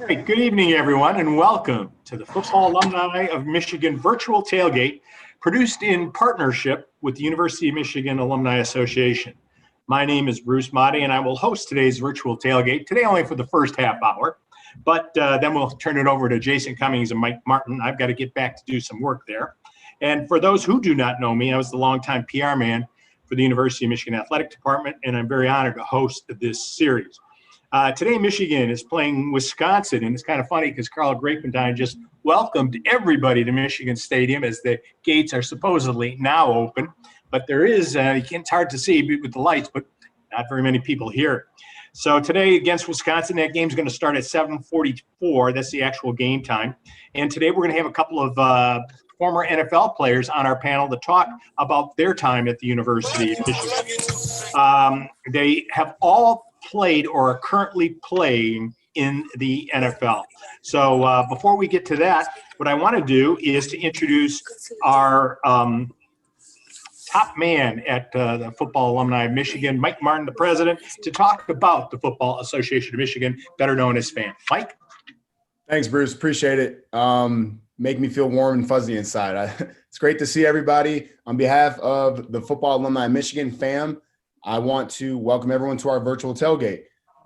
Hey, good evening, everyone, and welcome to the Football Alumni of Michigan virtual tailgate, produced in partnership with the University of Michigan Alumni Association. My name is Bruce Motti, and I will host today's virtual tailgate, today only for the first half hour, but then we'll turn it over to Jason Cummings and Mike Martin. I've got to get back to do some work there. And for those who do not know me, I was the longtime PR man for the University of Michigan Athletic Department, and I'm very honored to host this series. Today, Michigan is playing Wisconsin, and it's kind of funny because Carl Grapentine just welcomed everybody to Michigan Stadium as the gates are supposedly now open. But there is, it's hard to see with the lights, but not very many people here. So today against Wisconsin, that game's going to start at 7:44. That's the actual game time. And today we're going to have a couple of former NFL players on our panel to talk about their time at the University of Michigan. They have all played or are currently playing in the NFL. So before we get to that, what I want to do is to introduce our top man at the Football Alumni of Michigan, Mike Martin, the president, to talk about the Football Association of Michigan, better known as FAM. Mike? Thanks, Bruce. Appreciate it. Make me feel warm and fuzzy inside. It's great to see everybody. On behalf of the Football Alumni of Michigan, FAM, I want to welcome everyone to our virtual tailgate.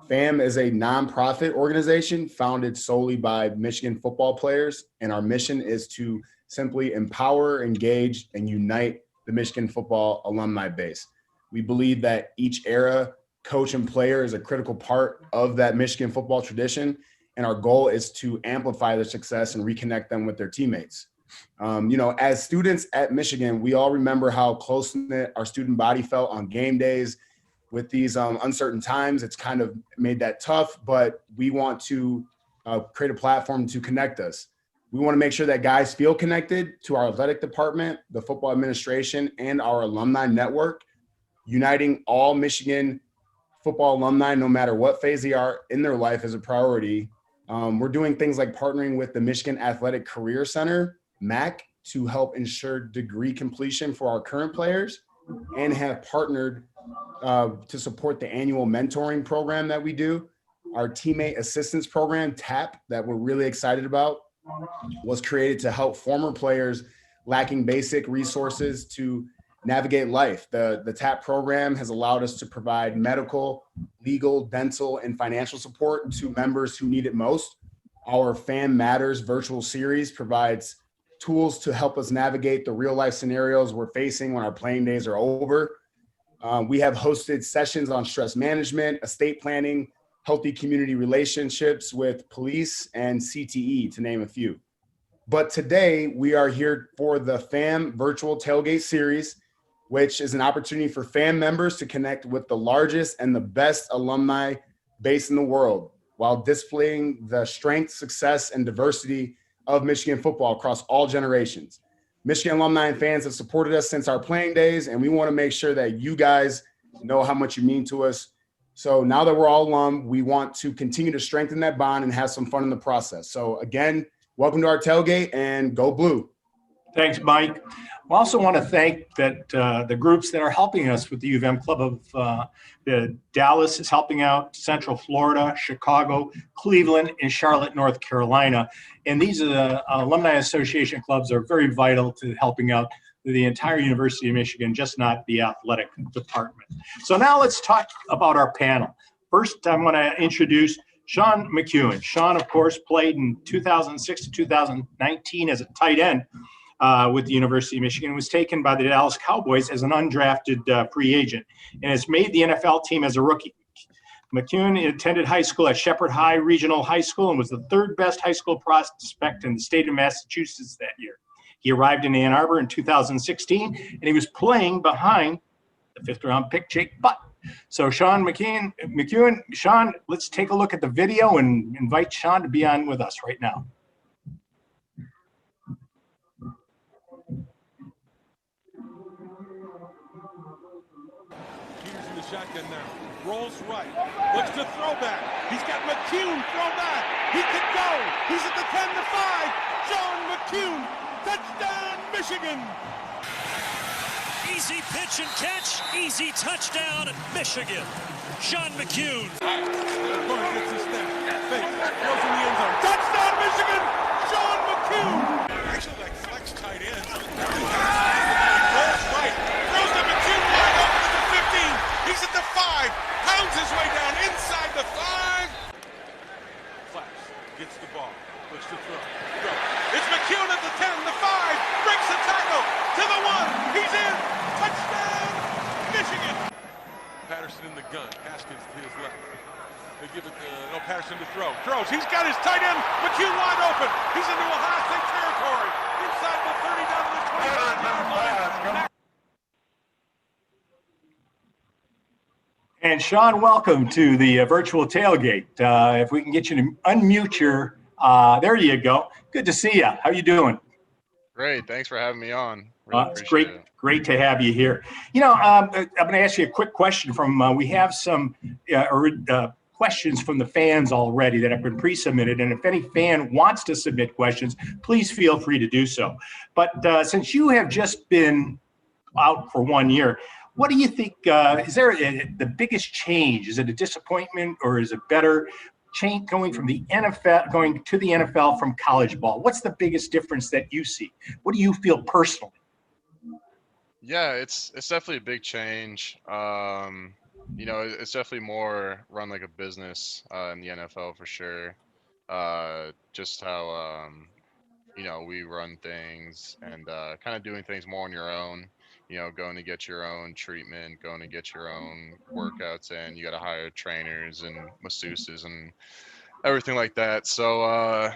FAM is a nonprofit organization founded solely by Michigan football players, and our mission is to simply empower, engage, and unite the Michigan football alumni base. We believe that each era, coach and player is a critical part of that Michigan football tradition, and our goal is to amplify their success and reconnect them with their teammates. As students at Michigan, we all remember how close-knit our student body felt on game days. With these uncertain times, it's kind of made that tough, but we want to create a platform to connect us. We want to make sure that guys feel connected to our athletic department, the football administration, and our alumni network. Uniting all Michigan football alumni, no matter what phase they are in their life, is a priority. We're doing things like partnering with the Michigan Athletic Career Center, MAC, to help ensure degree completion for our current players, and have partnered to support the annual mentoring program that we do. Our teammate assistance program, TAP, that we're really excited about, was created to help former players lacking basic resources to navigate life. The TAP program has allowed us to provide medical, legal, dental, and financial support to members who need it most. Our FAM Matters virtual series provides tools to help us navigate the real life scenarios we're facing when our playing days are over. We have hosted sessions on stress management, estate planning, healthy community relationships with police, and CTE, to name a few. But today we are here for the FAM virtual tailgate series, which is an opportunity for FAM members to connect with the largest and the best alumni base in the world, while displaying the strength, success, and diversity of Michigan football across all generations. Michigan alumni and fans have supported us since our playing days, and we want to make sure that you guys know how much you mean to us. So now that we're all alum, we want to continue to strengthen that bond and have some fun in the process. So again, welcome to our tailgate, and go blue. Thanks, Mike. I also want to thank the groups that are helping us with the U of M Club of Dallas is helping out, Central Florida, Chicago, Cleveland, and Charlotte, North Carolina. And these are the Alumni Association clubs are very vital to helping out the entire University of Michigan, just not the athletic department. So now let's talk about our panel. First, I want to introduce Sean McEwen. Sean, of course, played in 2006 to 2019 as a tight end with the University of Michigan, was taken by the Dallas Cowboys as an undrafted free agent, and has made the NFL team as a rookie. McEwen attended high school at Shepherd High Regional High School and was the third best high school prospect in the state of Massachusetts that year. He arrived in Ann Arbor in 2016, and he was playing behind the fifth-round pick, Jake Butt. So Sean McEwen, Sean, let's take a look at the video and invite Sean to be on with us right now. Shotgun now, rolls right, looks to throw back. He's got McEwen throw back. He can go. He's at the 10 to 5. John McEwen, touchdown, Michigan. Easy pitch and catch, easy touchdown, Michigan. Sean McEwen. All right, gets his step. fake. Throws in the end zone. Touchdown, Michigan! Sean McCune! Actually, like flex tight ends. Rolls right. Throws to McCune wide open at the 15. He's at the 5. Pounds his way down inside the 5. Flex gets the ball. Looks to throw. It's McCune at the 10, the 5. Breaks the tackle to the 1. He's in. Touchdown, Michigan! Patterson in the gun. Haskins to his left. They give it to Patterson to throw. Throws. He's got his tight end. McCune wide open. He's into Ohio State territory. Inside the 30 down to the 25-yard line. And Sean, welcome to the virtual tailgate. If we can get you to unmute your, there you go. Good to see you. How you doing? Great. Thanks for having me on. Really It's appreciate it. great to have you here. You know, I'm going to ask you a quick question from, we have some questions from the fans already that have been pre-submitted. And if any fan wants to submit questions, please feel free to do so. But since you have just been out for 1 year, what do you think, is there the biggest change? Is it a disappointment or is it better change going from the NFL, going to the NFL from college ball? What's the biggest difference that you see? What do you feel personally? Yeah, it's definitely a big change. You know, it's definitely more run like a business in the NFL for sure. Just how you know, we run things and kind of doing things more on your own. You know, going to get your own treatment, going to get your own workouts in. You got to hire trainers and masseuses and everything like that. So,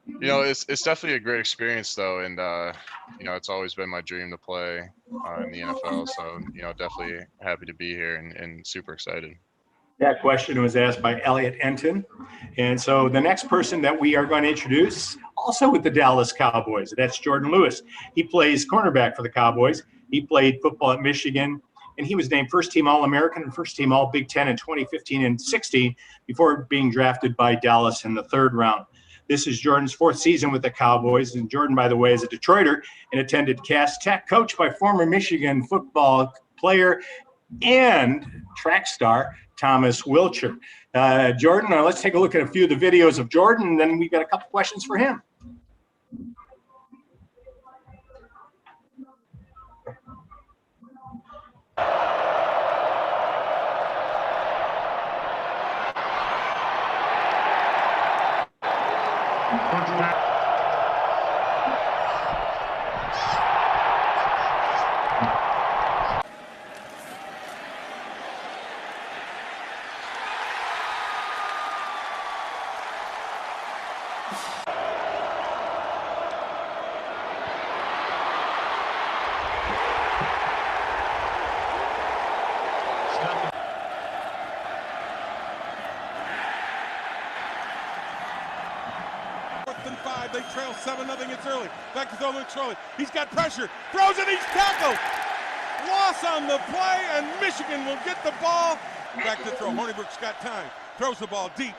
you know, it's definitely a great experience though, and you know, it's always been my dream to play in the NFL. So, you know, definitely happy to be here and super excited. That question was asked by Elliot Enton. And so the next person that we are going to introduce, also with the Dallas Cowboys, that's Jordan Lewis. He plays cornerback for the Cowboys. He played football at Michigan, and he was named first-team All-American and first-team All-Big Ten in 2015 and 16 before being drafted by Dallas in the 3rd round. This is Jordan's 4th season with the Cowboys, and Jordan, by the way, is a Detroiter and attended Cass Tech, coached by former Michigan football player and track star Thomas Wilcher. Jordan, let's take a look at a few of the videos of Jordan, and then we've got a couple questions for him. They trail 7-0. It's early. Back to throw Luke Trolley. He's got pressure. Throws it. He's tackled. Loss on the play, and Michigan will get the ball. Back to throw. Hornibrook's got time. Throws the ball deep.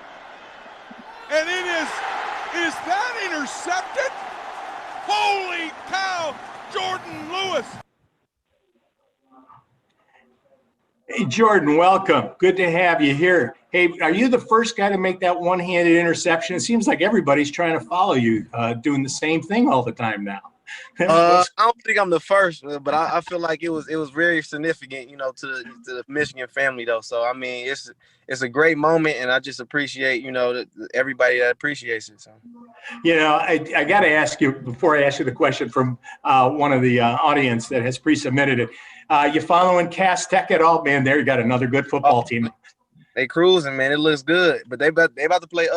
And it is that intercepted? Holy cow, Jordan Lewis. Hey, Jordan, welcome. Good to have you here. Hey, are you the first guy to make that one-handed interception? It seems like everybody's trying to follow you, doing the same thing all the time now. I don't think I'm the first, but I feel like it was very significant, you know, to the Michigan family though. So I mean, it's a great moment, and I just appreciate, you know, everybody that appreciates it. So, you know, I got to ask you before I ask you the question from one of the audience that has pre-submitted it. You following Cass Tech at all, man? There you got another good football team. They cruising, man. It looks good, but they about to play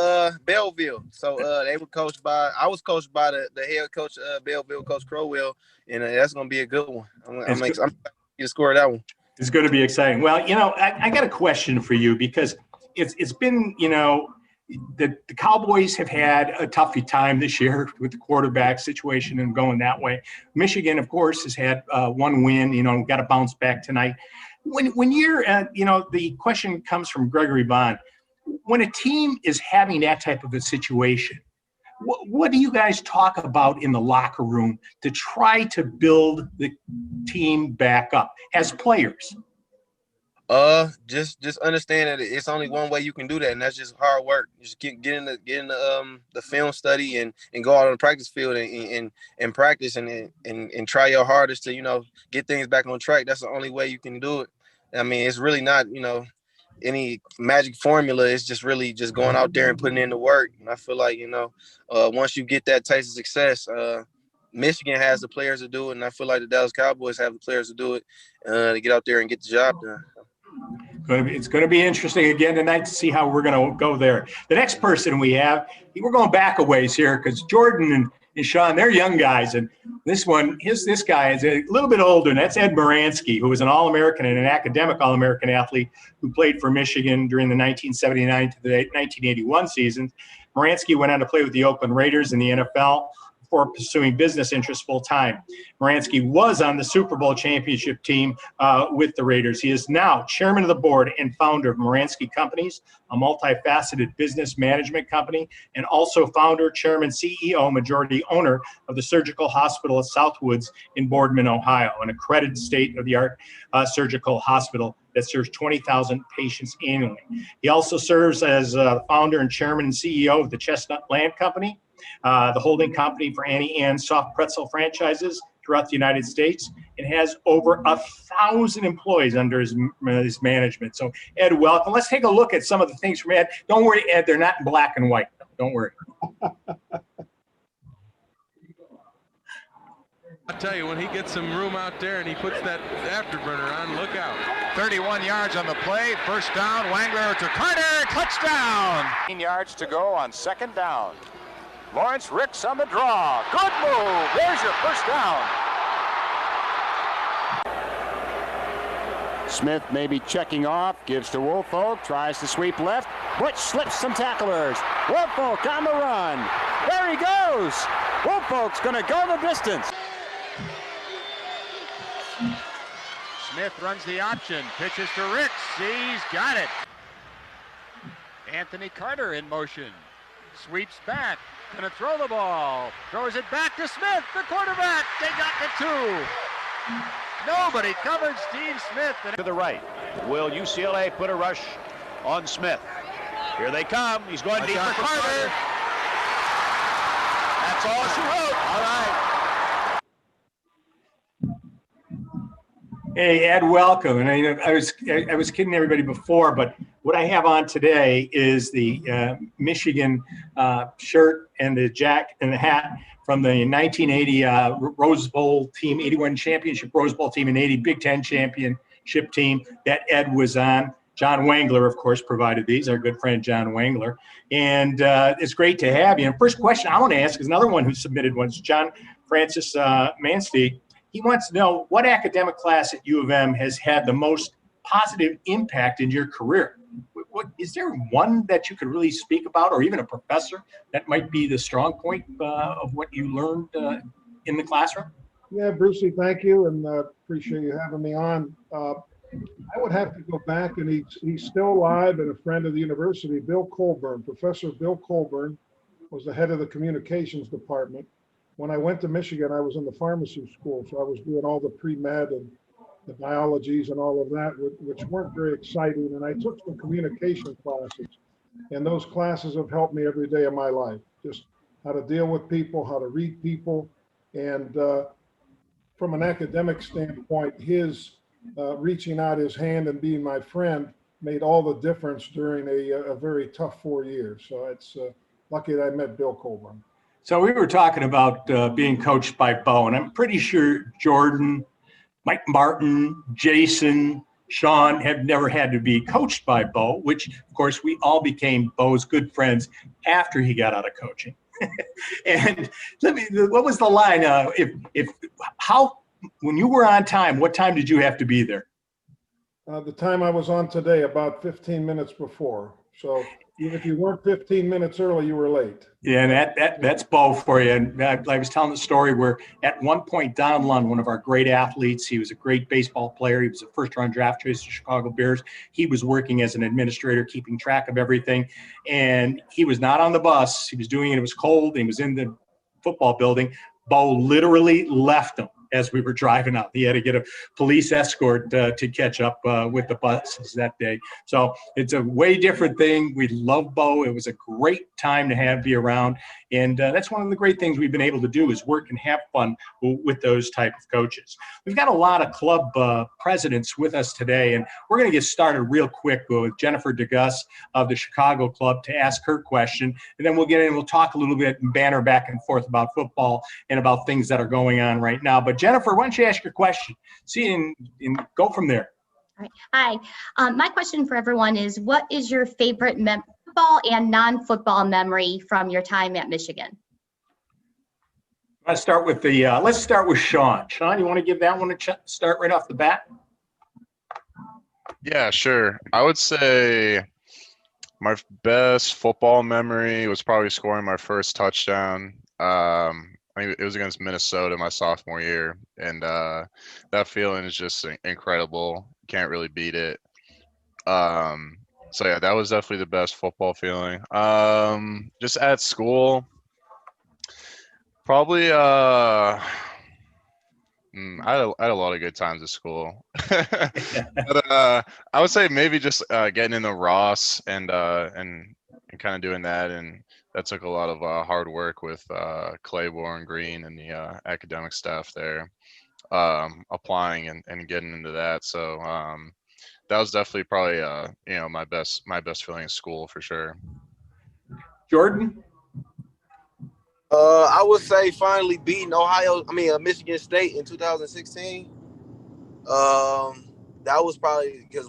Belleville. So they were coached by I was coached by the head coach Belleville, Coach Crowell, and that's gonna be a good one. I'm excited to score that one. It's going to be exciting. Well, you know, I got a question for you because it's been, you know, the Cowboys have had a tough time this year with the quarterback situation and going that way. Michigan, of course, has had one win, you know, got to bounce back tonight. When you're, you know, the question comes from Gregory Bond. When a team is having that type of a situation, what do you guys talk about in the locker room to try to build the team back up as players? Just understand that it's only one way you can do that, and that's just hard work. Just get in the film study and go out on the practice field and practice and try your hardest to get things back on track. That's the only way you can do it. I mean, it's really not any magic formula. It's just really just going out there and putting in the work. And I feel like once you get that taste of success, Michigan has the players to do it, and I feel like the Dallas Cowboys have the players to do it to get out there and get the job done. It's going to be interesting again tonight to see how we're going to go there. The next person we have, we're going back a ways here because Jordan and Sean, they're young guys. And this guy is a little bit older, and that's Ed Moransky, who was an All-American and an academic All-American athlete who played for Michigan during the 1979 to the 1981 season. Moransky went on to play with the Oakland Raiders in the NFL before pursuing business interests full-time. Moransky was on the Super Bowl championship team with the Raiders. He is now chairman of the board and founder of Moransky Companies, a multifaceted business management company, and also founder, chairman, CEO, majority owner of the Surgical Hospital of Southwoods in Boardman, Ohio, an accredited state-of-the-art surgical hospital that serves 20,000 patients annually. He also serves as founder and chairman and CEO of the Chestnut Land Company, the holding company for Annie Ann's soft pretzel franchises throughout the United States, and has over 1,000 employees under his management. So, Ed, welcome. Let's take a look at some of the things from Ed. Don't worry, Ed, they're not in black and white. Don't worry. I'll tell you, when he gets some room out there and he puts that afterburner on, look out. 31 yards on the play. First down, Wangler to Carter. Touchdown. 9 yards to go on second down. Lawrence Ricks on the draw. Good move. There's your first down. Smith maybe checking off. Gives to Woolfolk. Tries to sweep left. Butch slips some tacklers. Woolfolk on the run. There he goes. Woolfolk's going to go the distance. Smith runs the option. Pitches to Ricks. He's got it. Anthony Carter in motion. Sweeps back. Going to throw the ball. Throws it back to Smith, the quarterback. They got the 2. Nobody covered Steve Smith. To the right. Will UCLA put a rush on Smith? Here they come. He's going deep for Carter. That's all she wrote. All right. Hey, Ed, welcome. And I was kidding everybody before, but what I have on today is the Michigan shirt and the jacket and the hat from the 1980 Rose Bowl team, 81 championship Rose Bowl team, and 80 Big Ten championship team that Ed was on. John Wangler, of course, provided these, our good friend John Wangler. And it's great to have you. And first question I want to ask is another one who submitted one, John Francis Manstead. He wants to know what academic class at U of M has had the most positive impact in your career. Is there one that you could really speak about, or even a professor that might be the strong point of what you learned in the classroom? Yeah, Brucey, thank you, and appreciate you having me on. I would have to go back, and he's still alive and a friend of the university, Bill Colburn. Professor Bill Colburn was the head of the communications department. When I went to Michigan, I was in the pharmacy school, so I was doing all the pre-med and the biologies and all of that, which weren't very exciting. And I took some communication classes, and those classes have helped me every day of my life. Just how to deal with people, how to read people. And from an academic standpoint, his reaching out his hand and being my friend made all the difference during a very tough 4 years. So it's lucky that I met Bill Colburn. So we were talking about being coached by Bo, and I'm pretty sure Jordan, Mike Martin, Jason, Sean have never had to be coached by Bo, which, of course, we all became Bo's good friends after he got out of coaching. And what was the line? When you were on time, what time did you have to be there? The time I was on today, about 15 minutes before. So if you weren't 15 minutes early, you were late. Yeah, and that's Bo for you. And I was telling the story where at one point, Don Lund, one of our great athletes, he was a great baseball player. He was a first-round draft choice of the Chicago Bears. He was working as an administrator, keeping track of everything. And he was not on the bus. He was doing it. It was cold. He was in the football building. Bo literally left him as we were driving out. He had to get a police escort to catch up with the buses that day. So it's a way different thing. We love Bo. It was a great time to be around. And that's one of the great things we've been able to do is work and have fun with those type of coaches. We've got a lot of club presidents with us today, and we're going to get started real quick with Jennifer DeGus of the Chicago Club to ask her question. And then we'll get in, we'll talk a little bit and banter back and forth about football and about things that are going on right now. But Jennifer, why don't you ask your question? See, and go from there. All right. Hi. My question for everyone is, what is your favorite football and non-football memory from your time at Michigan? Let's start with Sean. Sean, you want to give that one a start right off the bat? Yeah, sure. I would say my best football memory was probably scoring my first touchdown. I think it was against Minnesota my sophomore year, and that feeling is just incredible. Can't really beat it. So yeah, that was definitely the best football feeling. Just at school, probably I had a lot of good times at school. But I would say maybe just getting into Ross and kind of doing that, and that took a lot of hard work with Claiborne, Green, and the academic staff there, applying and getting into that. So that was definitely probably my best feeling in school for sure. Jordan? I would say finally beating Michigan State in 2016. That was probably because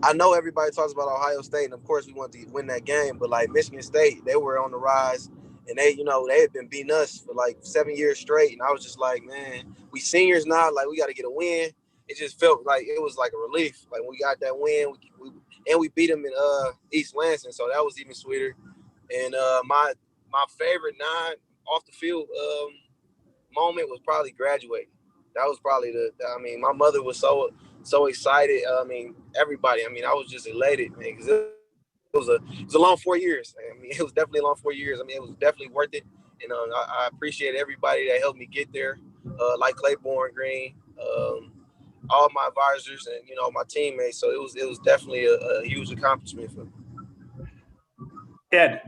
I know everybody talks about Ohio State, and of course we wanted to win that game, but like Michigan State, they were on the rise, and they had been beating us for like 7 years straight, and I was just like, man, we seniors now, like we got to get a win. It just felt like it was like a relief. Like when we got that win, we beat them in East Lansing, so that was even sweeter. And my favorite off the field moment was probably graduating. That was probably my mother was so excited. Everybody. I was just elated, man, because it was a long 4 years. It was definitely a long 4 years. It was definitely worth it. And I appreciate everybody that helped me get there, like Claiborne, Green, all my advisors, and my teammates. So it was definitely a huge accomplishment for me. Ed,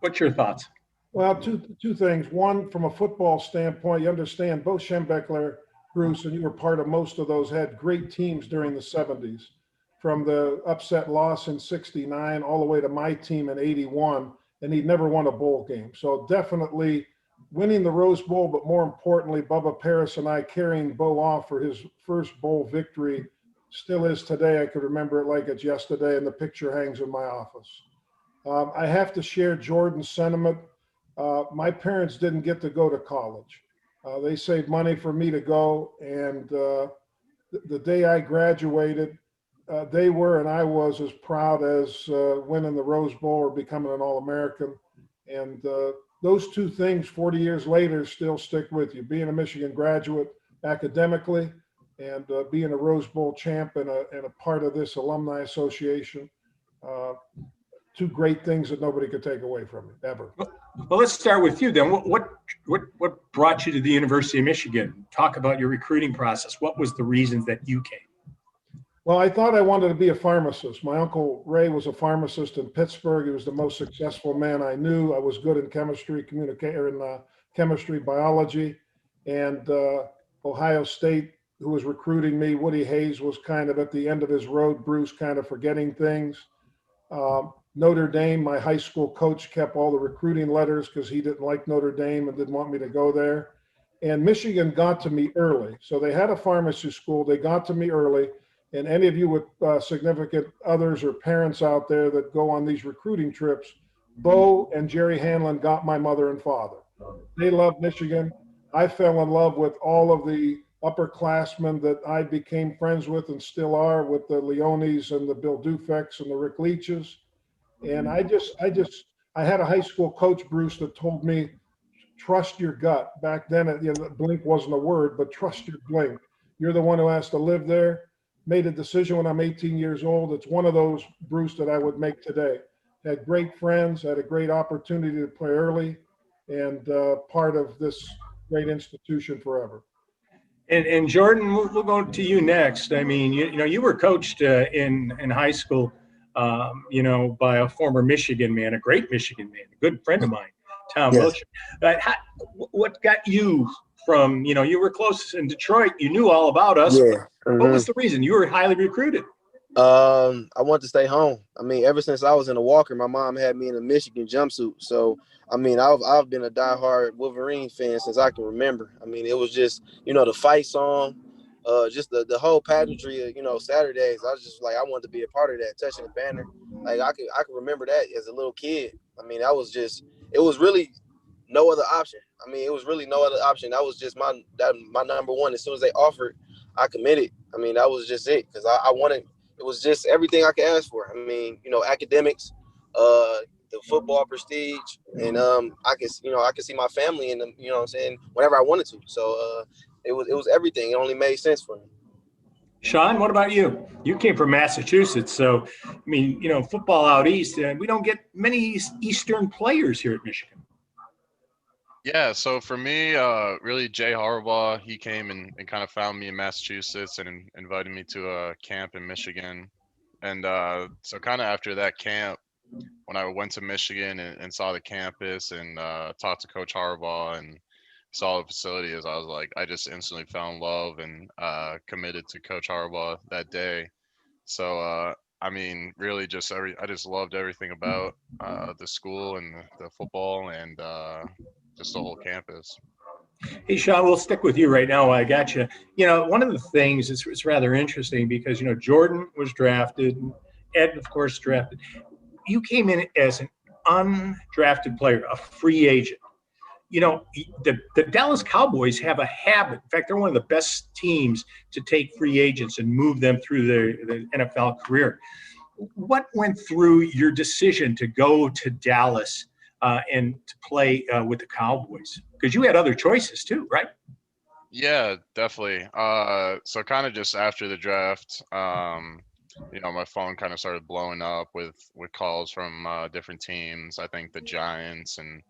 what's your thoughts? Well, two things. One, from a football standpoint, you understand both Schembechler, Bruce, and you were part of most of those, had great teams during the 70s, from the upset loss in 69 all the way to my team in 81, and he'd never won a bowl game. So definitely winning the Rose Bowl, but more importantly, Bubba Paris and I carrying Bo off for his first bowl victory still is today. I could remember it like it's yesterday, and the picture hangs in my office. I have to share Jordan's sentiment. My parents didn't get to go to college. They saved money for me to go, and the day I graduated, they were and I was as proud as winning the Rose Bowl or becoming an All-American. And those two things 40 years later still stick with you. Being a Michigan graduate academically and being a Rose Bowl champ and a part of this alumni association. Two great things that nobody could take away from me, ever. Well, let's start with you then. What brought you to the University of Michigan? Talk about your recruiting process. What was the reasons that you came? Well, I thought I wanted to be a pharmacist. My uncle Ray was a pharmacist in Pittsburgh. He was the most successful man I knew. I was good in chemistry, chemistry, biology, and Ohio State, who was recruiting me, Woody Hayes, was kind of at the end of his road. Bruce kind of forgetting things. Notre Dame, my high school coach kept all the recruiting letters because he didn't like Notre Dame and didn't want me to go there. And Michigan got to me early. So they had a pharmacy school. They got to me early. And any of you with significant others or parents out there that go on these recruiting trips, Bo and Jerry Hanlon got my mother and father. They loved Michigan. I fell in love with all of the upperclassmen that I became friends with and still are, with the Leones and the Bill Dufecks and the Rick Leaches. And I had a high school coach, Bruce, that told me, trust your gut. Back then, blink wasn't a word, but trust your blink. You're the one who has to live there. Made a decision when I'm 18 years old. It's one of those, Bruce, that I would make today. Had great friends, had a great opportunity to play early, and part of this great institution forever. And Jordan, we'll go to you next. I mean, you were coached in high school, by a former Michigan man, a great Michigan man, a good friend of mine, Tom Yes. Wiltshire. What got you from, you were close in Detroit, you knew all about us. Yeah. What was the reason? You were highly recruited. I wanted to stay home. I mean, ever since I was in a walker, my mom had me in a Michigan jumpsuit. So, I mean, I've been a diehard Wolverine fan since I can remember. I mean, it was just, the fight song, just the whole pageantry of, Saturdays. I was just like, I wanted to be a part of that, touching the banner. Like I could remember that as a little kid. I mean, it was really no other option. I mean, it was really no other option. That was just my number one. As soon as they offered, I committed. I mean, that was just it because I wanted. It was just everything I could ask for. I mean, academics, the football prestige, and I could see my family in them. You know what I'm saying? Whenever I wanted to. So it was everything. It only made sense for me. Sean, what about you? You came from Massachusetts, so I mean, football out east, and we don't get many Eastern players here at Michigan. Yeah, so for me, really Jay Harbaugh, he came and kind of found me in Massachusetts and invited me to a camp in Michigan. And so kind of after that camp, when I went to Michigan and saw the campus and talked to Coach Harbaugh and saw the facilities, I was like, I just instantly fell in love and committed to Coach Harbaugh that day. So, I mean, really just I just loved everything about the school and the football and just the whole campus. Hey, Sean, we'll stick with you right now. I got you. One of the things it's rather interesting because, Jordan was drafted, Ed, of course, drafted. You came in as an undrafted player, a free agent. The Dallas Cowboys have a habit. In fact, they're one of the best teams to take free agents and move them through their NFL career. What went through your decision to go to Dallas and to play with the Cowboys? Because you had other choices too, right? Yeah, definitely. So kind of just after the draft, my phone kind of started blowing up with calls from different teams. I think the Giants and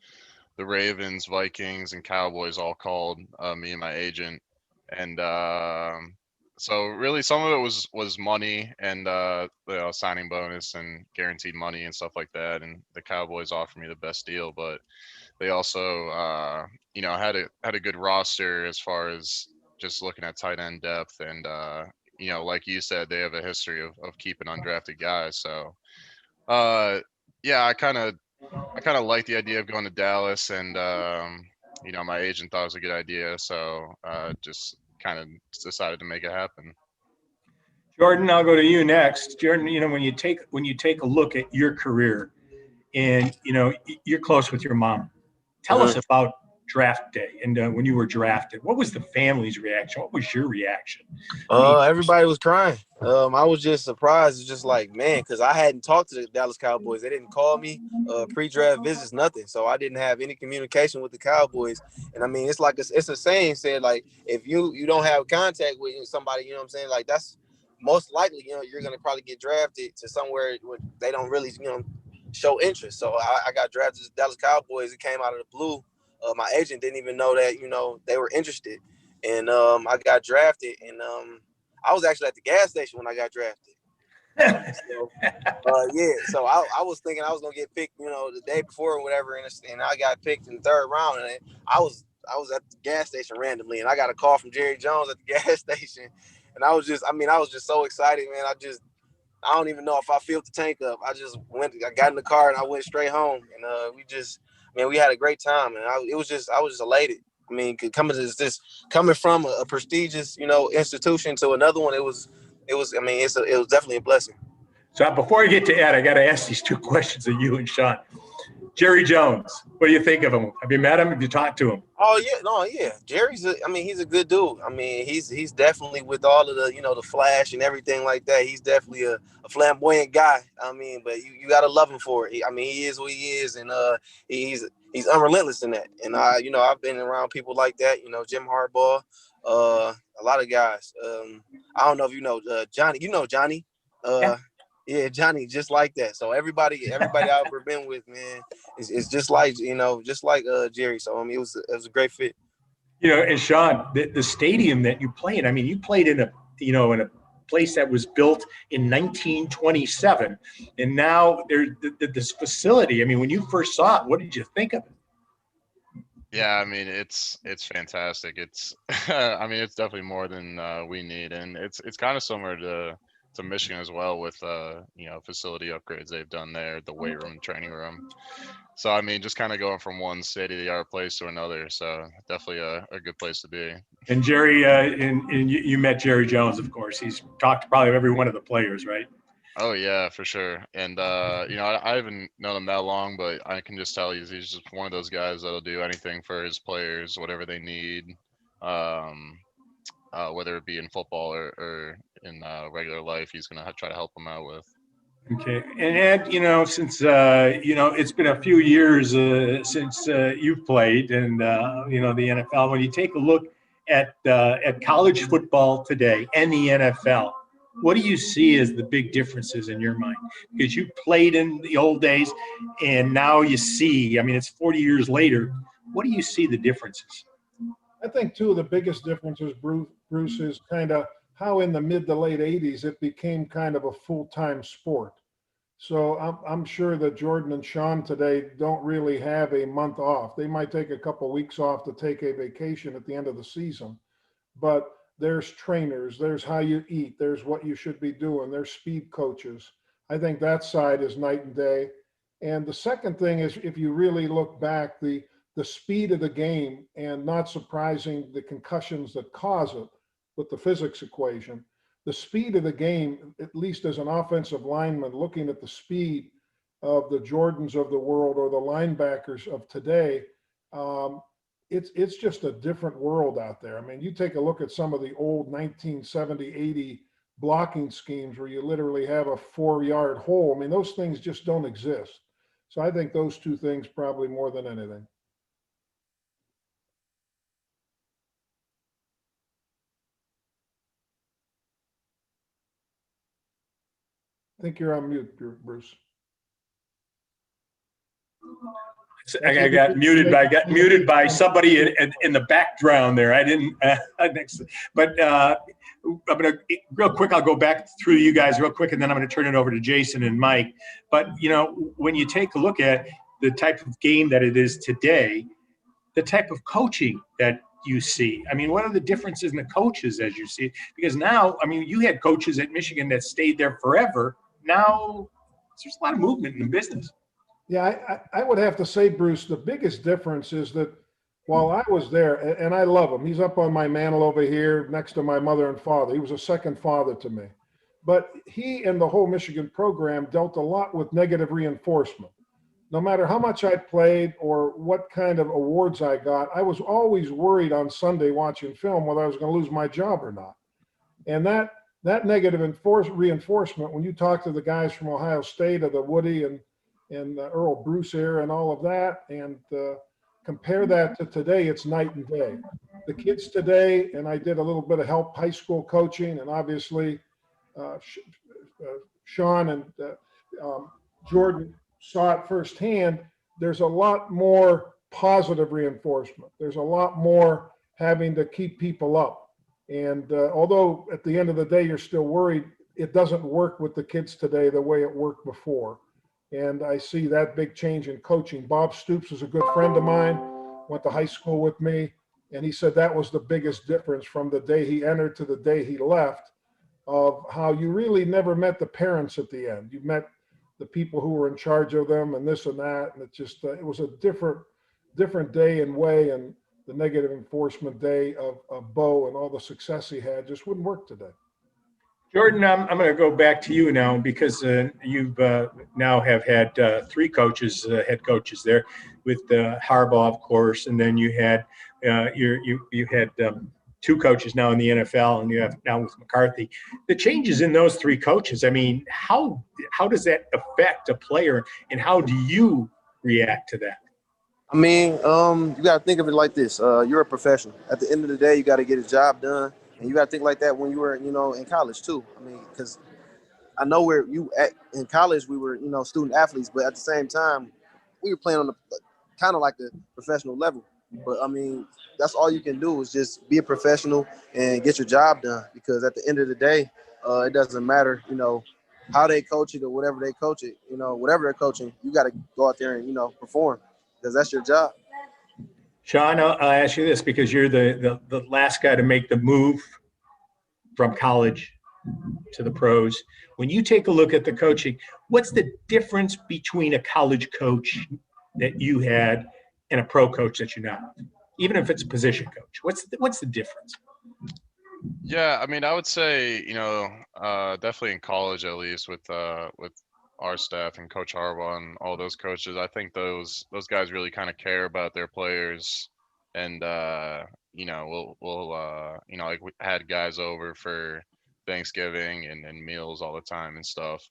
the Ravens, Vikings, and Cowboys all called me and my agent, and so really some of it was money and signing bonus and guaranteed money and stuff like that. And the Cowboys offered me the best deal, but they also had a good roster as far as just looking at tight end depth and like you said, they have a history of keeping undrafted guys. So yeah, I kind of like the idea of going to Dallas, and my agent thought it was a good idea, so just kind of decided to make it happen. Jordan, I'll go to you next. Jordan, when you take a look at your career, and you're close with your mom. Tell us about draft day and when you were drafted. What was the family's reaction? What was your reaction? Everybody was crying. I was just surprised. It's just like, man, because I hadn't talked to the Dallas Cowboys. They didn't call me pre-draft visits, nothing. So I didn't have any communication with the Cowboys. And I mean, it's like it's a saying said, like, if you don't have contact with somebody, you know what I'm saying? Like, that's most likely, you're gonna probably get drafted to somewhere where they don't really, show interest. So I got drafted to the Dallas Cowboys. It came out of the blue. My agent didn't even know that, they were interested. And I got drafted, and I was actually at the gas station when I got drafted. So, so I was thinking I was gonna get picked, the day before or whatever, and I got picked in the third round. And I was at the gas station randomly, and I got a call from Jerry Jones at the gas station, and I was just so excited, man. I don't even know if I filled the tank up. I got in the car and I went straight home, and we had a great time, and I was just elated. I mean, coming from a prestigious, institution to another one, it was definitely a blessing. So before I get to Ed, I got to ask these two questions of you and Sean. Jerry Jones, what do you think of him? Have you met him? Have you talked to him? Oh yeah, no, yeah. Jerry's he's a good dude. I mean, he's definitely with all of the, the flash and everything like that. He's definitely a flamboyant guy. I mean, but you gotta love him for it. He is who he is, and he's unrelentless in that. And I've been around people like that. Jim Harbaugh, a lot of guys. I don't know if you know Johnny. You know Johnny. Yeah, Johnny, just like that. So everybody I've ever been with, man, is just like Jerry. So it was a great fit. And Sean, the stadium that you play in, I mean, you played in a place that was built in 1927, and now there's this facility. I mean, when you first saw it, what did you think of it? Yeah, I mean it's fantastic. It's I mean it's definitely more than we need, and it's kind of similar to Michigan as well with facility upgrades they've done there, the weight room, training room. So I mean just kind of going from one state of the art place to another. So definitely a good place to be. And Jerry, and you met Jerry Jones, of course. He's talked to probably every one of the players, right? Oh yeah, for sure. And I haven't known him that long, but I can just tell he's just one of those guys that'll do anything for his players, whatever they need, um, whether it be in football or in regular life. He's gonna try to help them out with. Okay. And Ed, since it's been a few years since you've played, and the NFL. When you take a look at college football today and the NFL, what do you see as the big differences in your mind? Because you played in the old days, and now you see. I mean, it's 40 years later. What do you see the differences? I think two of the biggest differences, Bruce, is kind of how in the mid to late 80s it became kind of a full-time sport. So I'm sure that Jordan and Sean today don't really have a month off. They might take a couple of weeks off to take a vacation at the end of the season, but there's trainers, there's how you eat, there's what you should be doing, there's speed coaches. I think that side is night and day. And the second thing is, if you really look back, the speed of the game, and not surprising, the concussions that cause it with the physics equation, the speed of the game, at least as an offensive lineman, looking at the speed of the Jordans of the world or the linebackers of today, it's just a different world out there. I mean, you take a look at some of the old 1970, 80 blocking schemes where you literally have a 4-yard hole. I mean, those things just don't exist. So I think those two things probably more than anything. I think you're on mute, Bruce. I got muted by somebody in the background there. I didn't. But I'm gonna real quick. I'll go back through you guys real quick, and then I'm going to turn it over to Jason and Mike. But when you take a look at the type of game that it is today, the type of coaching that you see. I mean, what are the differences in the coaches as you see? Because now, I mean, you had coaches at Michigan that stayed there forever. Now, there's a lot of movement in the business. Yeah, I would have to say, Bruce, the biggest difference is that while I was there, and I love him, he's up on my mantle over here next to my mother and father. He was a second father to me. But he and the whole Michigan program dealt a lot with negative reinforcement. No matter how much I played or what kind of awards I got, I was always worried on Sunday watching film whether I was going to lose my job or not. And that negative reinforcement, when you talk to the guys from Ohio State, or the Woody and Earl Bruce era and all of that, and compare that to today, it's night and day. The kids today, and I did a little bit of help high school coaching, and obviously Sean and Jordan saw it firsthand. There's a lot more positive reinforcement. There's a lot more having to keep people up. And although at the end of the day, you're still worried, it doesn't work with the kids today the way it worked before. And I see that big change in coaching. Bob Stoops is a good friend of mine, went to high school with me, and he said that was the biggest difference from the day he entered to the day he left, of how you really never met the parents at the end. You met the people who were in charge of them and this and that. And it just, it was a different day and way. And the negative enforcement day of Bo and all the success he had just wouldn't work today. Jordan, I'm going to go back to you now, because you've now have had 3 coaches, head coaches there, with Harbaugh, of course, and then you had you had 2 coaches now in the NFL, and you have now with McCarthy. The changes in those 3 coaches, I mean, how does that affect a player, and how do you react to that? I mean, you got to think of it like this. You're a professional. At the end of the day, you got to get a job done. And you got to think like that when you were, in college too. I mean, because I know in college, we were, student athletes, but at the same time, we were playing on the kind of like the professional level. But I mean, that's all you can do is just be a professional and get your job done. Because at the end of the day, it doesn't matter, how they coach it or whatever they coach it. Whatever they're coaching, you got to go out there and perform because that's your job. Sean, I'll ask you this because you're the last guy to make the move from college to the pros. When you take a look at the coaching, what's the difference between a college coach that you had and a pro coach that you now have? Even if it's a position coach, what's the difference? Yeah, I mean, I would say, definitely in college at least with our staff and Coach Harbaugh and all those coaches, I think those guys really kind of care about their players, and we'll like we had guys over for Thanksgiving and meals all the time and stuff.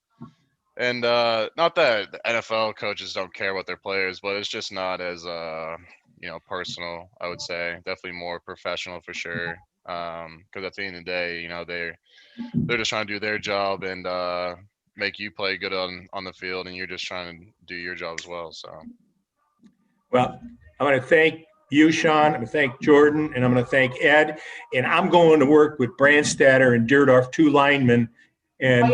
And not that the NFL coaches don't care about their players, but it's just not as personal. I would say definitely more professional for sure. Because at the end of the day, they're just trying to do their job and make you play good on the field, and you're just trying to do your job as well. So, Well, I'm going to thank you, Sean. I'm going to thank Jordan, and I'm going to thank Ed. And I'm going to work with Brandstatter and Deerdorf, 2 linemen. And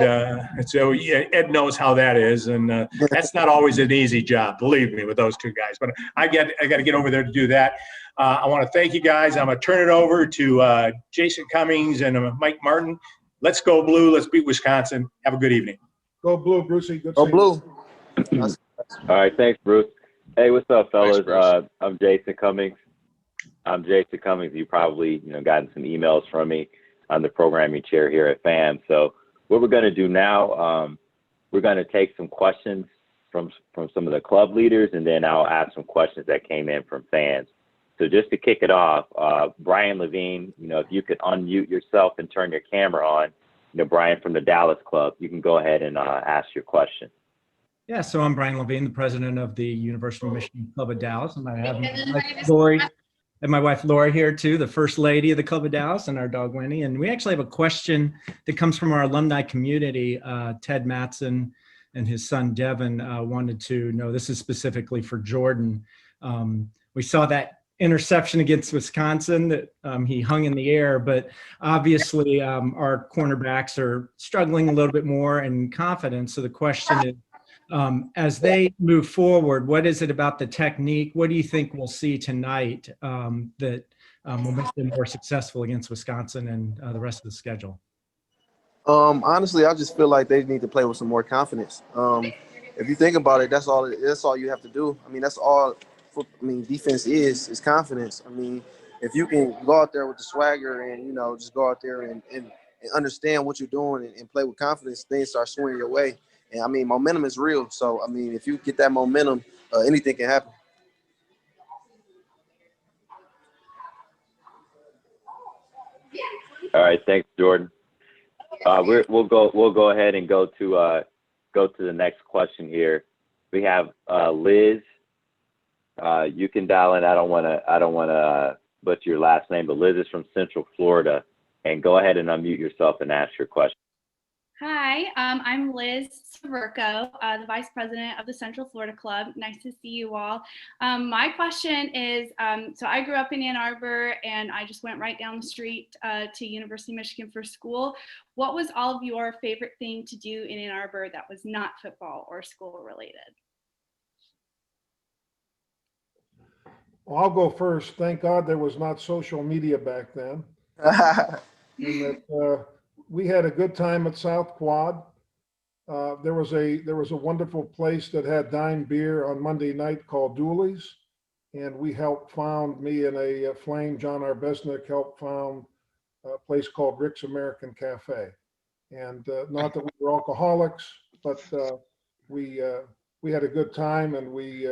so Ed knows how that is, and that's not always an easy job, believe me, with those 2 guys. But I got to get over there to do that. I want to thank you guys. I'm going to turn it over to Jason Cummings and Mike Martin. Let's go Blue. Let's beat Wisconsin. Have a good evening. Go Blue, Brucey. Good Go seeing Blue. All right, thanks, Bruce. Hey, what's up, fellas? Bruce. I'm Jason Cummings. You probably gotten some emails from me. I'm the programming chair here at FAM. So what we're going to do now, we're going to take some questions from some of the club leaders, and then I'll ask some questions that came in from fans. So just to kick it off, Brian Levine, if you could unmute yourself and turn your camera on, Brian from the Dallas Club, you can go ahead and ask your question. Yeah, so I'm Brian Levine, the president of the University of Michigan Club of Dallas, and I have my wife Lori here too, the first lady of the Club of Dallas, and our dog Winnie. And we actually have a question that comes from our alumni community. Ted Matson and his son Devin wanted to know, this is specifically for Jordan. We saw that interception against Wisconsin that he hung in the air, but obviously our cornerbacks are struggling a little bit more in confidence. So the question is, as they move forward, what is it about the technique? What do you think we'll see tonight that will make them more successful against Wisconsin and the rest of the schedule? Honestly, I just feel like they need to play with some more confidence. If you think about it, that's all you have to do. I mean, that's all. Defense is confidence. I mean, if you can go out there with the swagger and just go out there and understand what you're doing and play with confidence, things start swinging your way. And I mean, momentum is real. So I mean, if you get that momentum, anything can happen. All right, thanks, Jordan. We'll go ahead and go to the next question here. We have Liz. You can dial in. I don't want to butcher your last name, but Liz is from Central Florida, and go ahead and unmute yourself and ask your question. Hi, I'm Liz Severco, the Vice President of the Central Florida Club. Nice to see you all. My question is, so I grew up in Ann Arbor, and I just went right down the street to University of Michigan for school. What was all of your favorite thing to do in Ann Arbor that was not football or school related? Well, I'll go first. Thank God there was not social media back then. And that we had a good time at South Quad. There was a wonderful place that had dime beer on Monday night called Dooley's, and we helped found, me and a flame, John Arbesnick, helped found a place called Rick's American Cafe. And not that we were alcoholics, but we had a good time, and we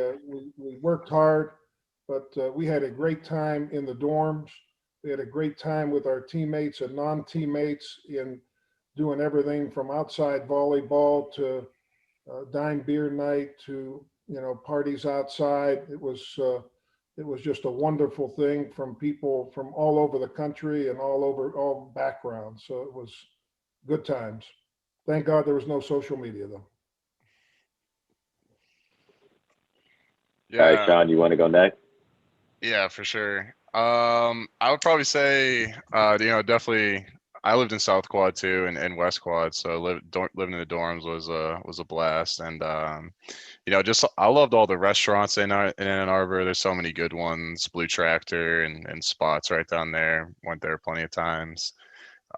worked hard. But we had a great time in the dorms. We had a great time with our teammates and non-teammates in doing everything from outside volleyball to dime beer night to parties outside. It was just a wonderful thing from people from all over the country and all backgrounds. So it was good times. Thank God there was no social media though. Yeah. All right, Sean, you want to go next? Yeah, for sure. I would probably say, definitely. I lived in South Quad too, and West Quad, so living in the dorms was a blast. And just I loved all the restaurants in Ann Arbor. There's so many good ones, Blue Tractor and Spots right down there. Went there plenty of times.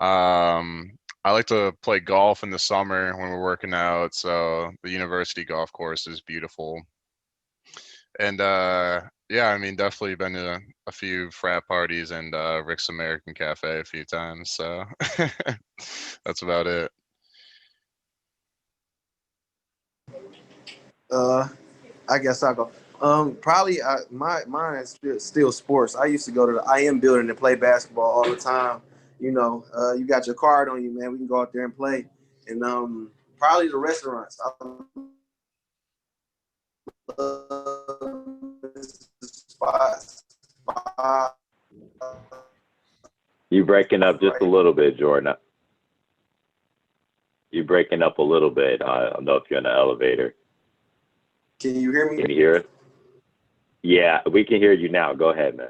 I like to play golf in the summer when we're working out. So the university golf course is beautiful. And yeah, I mean, definitely been to a few frat parties and Rick's American Cafe a few times. So that's about it. I guess I'll go. Probably mine is still sports. I used to go to the IM building and play basketball all the time. You got your card on you, man. We can go out there and play. And probably the restaurants. I love spots. You breaking up just a little bit, Jordan. You breaking up a little bit. I don't know if you're in the elevator. Can you hear me? Can you hear us? Yeah, we can hear you now. Go ahead, man.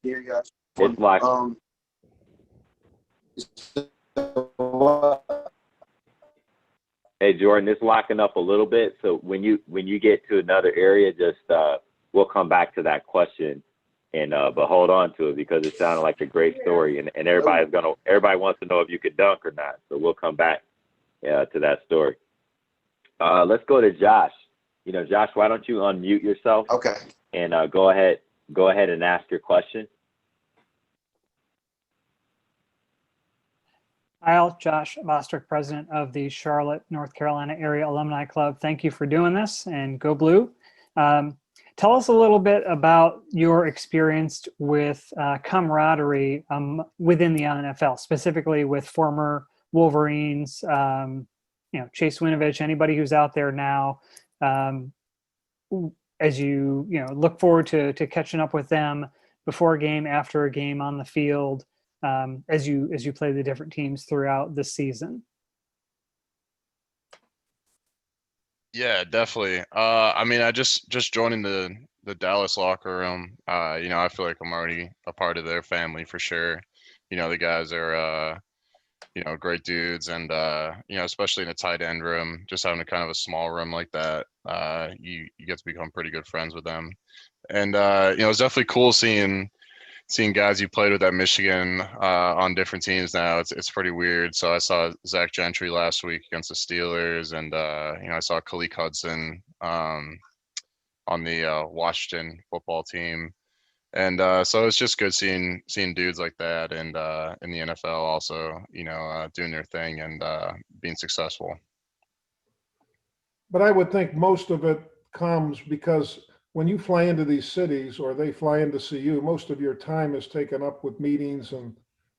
Here you go. It's like Hey Jordan, it's locking up a little bit. So when you get to another area, just we'll come back to that question, and but hold on to it because it sounded like a great story, and everybody wants to know if you could dunk or not. So we'll come back to that story. Let's go to Josh. Josh, why don't you unmute yourself? Okay. And go ahead and ask your question. Hi, Josh Bostrick, president of the Charlotte, North Carolina Area Alumni Club. Thank you for doing this, and go blue. Tell us a little bit about your experience with camaraderie within the NFL, specifically with former Wolverines, Chase Winovich, anybody who's out there now, as you look forward to catching up with them before a game, after a game on the field, as you play the different teams throughout the season. Yeah, definitely. I mean, I just joining the Dallas locker room. I feel like I'm already a part of their family for sure. The guys are great dudes, and especially in a tight end room, just having a kind of a small room like that, you get to become pretty good friends with them. And it's definitely cool seeing guys you played with at Michigan on different teams now. It's pretty weird. So I saw Zach Gentry last week against the Steelers, and I saw Khaleke Hudson on the Washington football team. And so it's just good seeing dudes like that, and in the NFL also, doing their thing and being successful. But I would think most of it comes because when you fly into these cities or they fly in to see you, most of your time is taken up with meetings and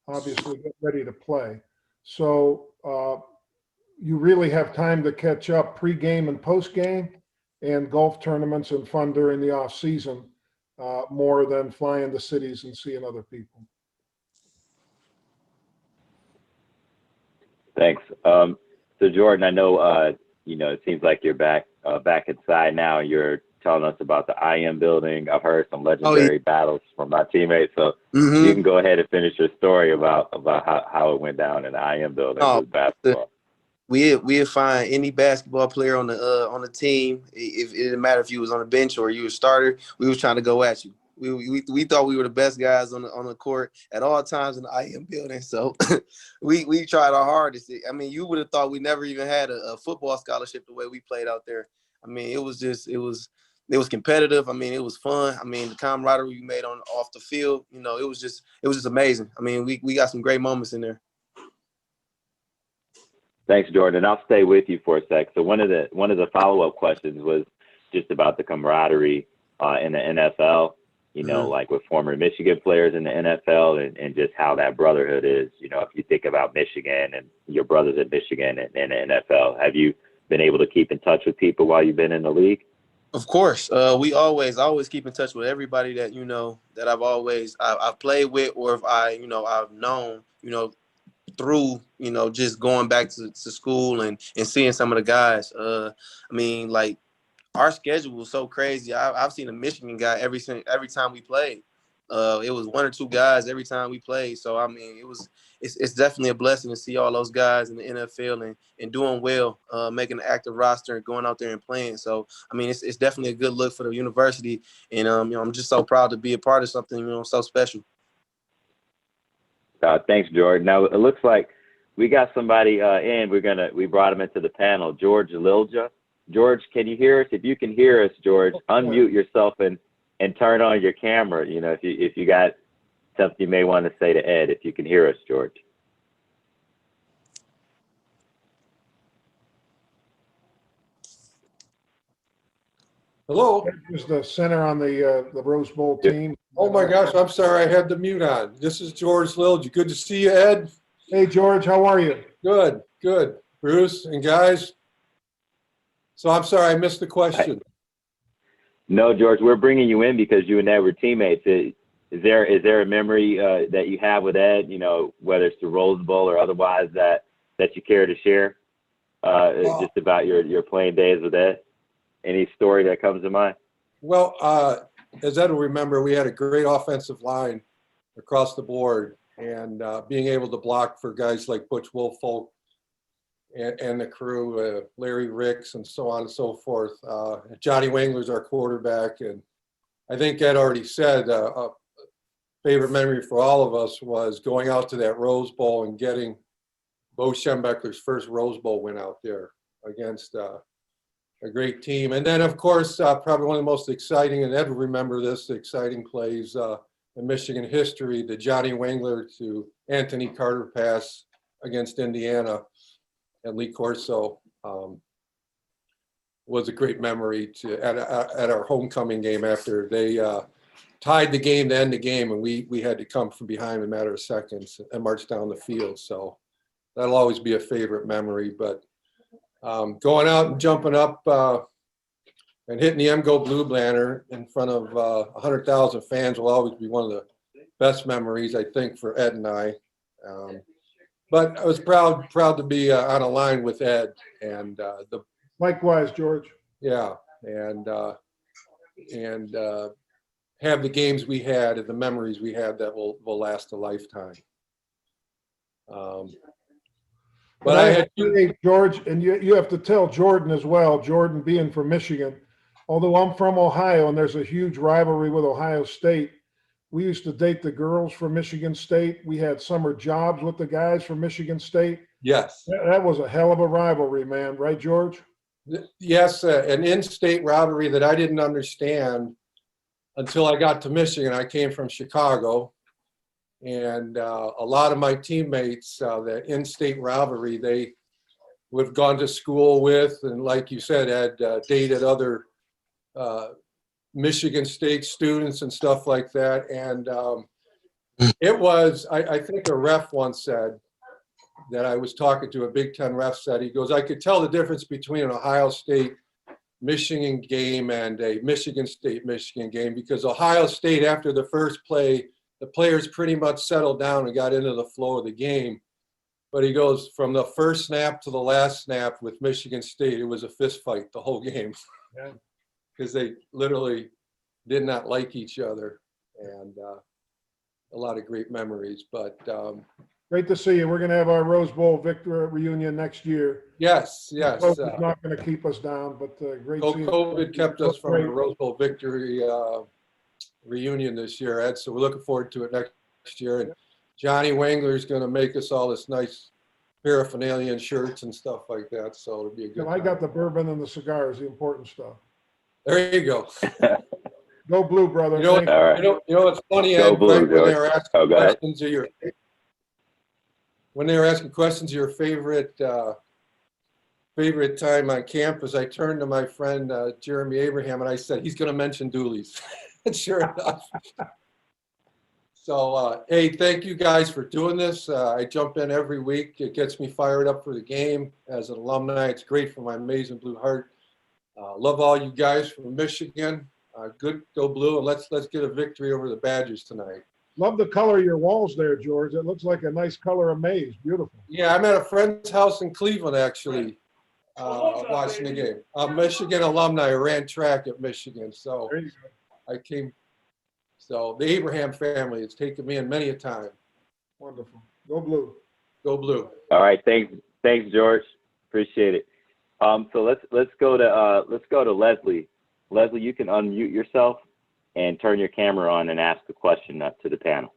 obviously get ready to play. So you really have time to catch up pre-game and post-game, and golf tournaments and fun during the off season more than flying to cities and seeing other people. Thanks. So Jordan, I know it seems like you're back inside now. You're telling us about the IM building. I've heard some legendary battles from my teammates. So you can go ahead and finish your story about how it went down in the IM building with basketball. We'd find any basketball player on the team. If it didn't matter if you was on the bench or you were a starter, we was trying to go at you. We thought we were the best guys on the court at all times in the IM building. So we tried our hardest. I mean, you would have thought we never even had a football scholarship the way we played out there. I mean, it was competitive. I mean, it was fun. I mean, the camaraderie we made off the field, it was just amazing. I mean, we got some great moments in there. Thanks, Jordan. I'll stay with you for a sec. So one of the follow-up questions was just about the camaraderie in the NFL, like with former Michigan players in the NFL, and just how that brotherhood is. If you think about Michigan and your brothers at Michigan and the NFL, have you been able to keep in touch with people while you've been in the league? Of course. We always keep in touch with everybody that, that I've played with, or if I've known, through, just going back to school and seeing some of the guys. I mean, like our schedule was so crazy. I've seen a Michigan guy every time we played. It was 1 or 2 guys every time we played. So I mean, it's definitely a blessing to see all those guys in the NFL and doing well, making an active roster and going out there and playing. So I mean, it's definitely a good look for the university, and I'm just so proud to be a part of something so special. Thanks, George. Now it looks like we got somebody in. We brought him into the panel. George Lilja. George, can you hear us? If you can hear us, George, unmute yourself and turn on your camera. You know, if you got something you may want to say to Ed, if you can hear us, George. Hello. Here's the center on the Rose Bowl team. Oh my gosh, I'm sorry, I had the mute on. This is George Lilja. Good to see you, Ed. Hey, George, how are you? Good, good. Bruce and guys. So I'm sorry, I missed the question. No, George, we're bringing you in because you and Ed were teammates. Is there a memory that you have with Ed, you know, whether it's the Rose Bowl or otherwise that you care to share just about your playing days with Ed? Any story that comes to mind? Well, as Ed will remember, we had a great offensive line across the board, and being able to block for guys like Butch Woolfolk and the crew, Larry Ricks and so on and so forth. Johnny Wangler's our quarterback, and I think Ed already said a favorite memory for all of us was going out to that Rose Bowl and getting Bo Schembechler's first Rose Bowl win out there against a great team. And then, of course, probably one of the most exciting, and Ed will remember this, the exciting plays in Michigan history, the Johnny Wangler to Anthony Carter pass against Indiana at Lee Corso was a great memory at our homecoming game after they tied the game to end the game, and we had to come from behind in a matter of seconds and march down the field. So that'll always be a favorite memory. But going out and jumping up and hitting the Go Blue banner in front of 100,000 fans will always be one of the best memories, I think, for Ed and I. But I was proud to be on a line with Ed, and likewise, George. Yeah, and have the games we had and the memories we had that will last a lifetime. But I had George, and you have to tell Jordan as well. Jordan being from Michigan, although I'm from Ohio, and there's a huge rivalry with Ohio State. We used to date the girls from Michigan State. We had summer jobs with the guys from Michigan State. Yes. That was a hell of a rivalry, man. Right, George? Yes, an in-state rivalry that I didn't understand until I got to Michigan. I came from Chicago, and a lot of my teammates, that in-state rivalry, they would have gone to school with, and like you said, had dated other Michigan State students and stuff like that. And it was, I think a ref once said that I was talking to, a Big Ten ref said, he goes, I could tell the difference between an Ohio State Michigan game and a Michigan State Michigan game, because Ohio State, after the first play, the players pretty much settled down and got into the flow of the game. But he goes, from the first snap to the last snap with Michigan State, it was a fist fight the whole game. Yeah. Because they literally did not like each other, and a lot of great memories. But great to see you. We're going to have our Rose Bowl victory reunion next year. Yes. COVID's not going to keep us down, but great. COVID kept us from the Rose Bowl victory reunion this year, Ed. So we're looking forward to it next year. And Johnny Wangler is going to make us all this nice paraphernalia and shirts and stuff like that. So it'll be a good. I got the bourbon and the cigars, the important stuff. There you go. Go Blue, brother. You know what's funny, Ed, when they were asking questions of your favorite time on campus, I turned to my friend Jeremy Abraham and I said, he's going to mention Dooley's. And sure enough. So, hey, thank you guys for doing this. I jump in every week. It gets me fired up for the game. As an alumni, it's great for my amazing Blue heart. Love all you guys from Michigan. Good, go Blue, and let's get a victory over the Badgers tonight. Love the color of your walls there, George. It looks like a nice color of maize. Beautiful. Yeah, I'm at a friend's house in Cleveland, actually. watching the game. I'm Michigan alumni. I ran track at Michigan, so There you go. I came. So the Abraham family has taken me in many a time. Wonderful. Go Blue. Go Blue. All right, thanks, George. Appreciate it. So let's go to Leslie. Leslie, you can unmute yourself and turn your camera on and ask the question to the panel.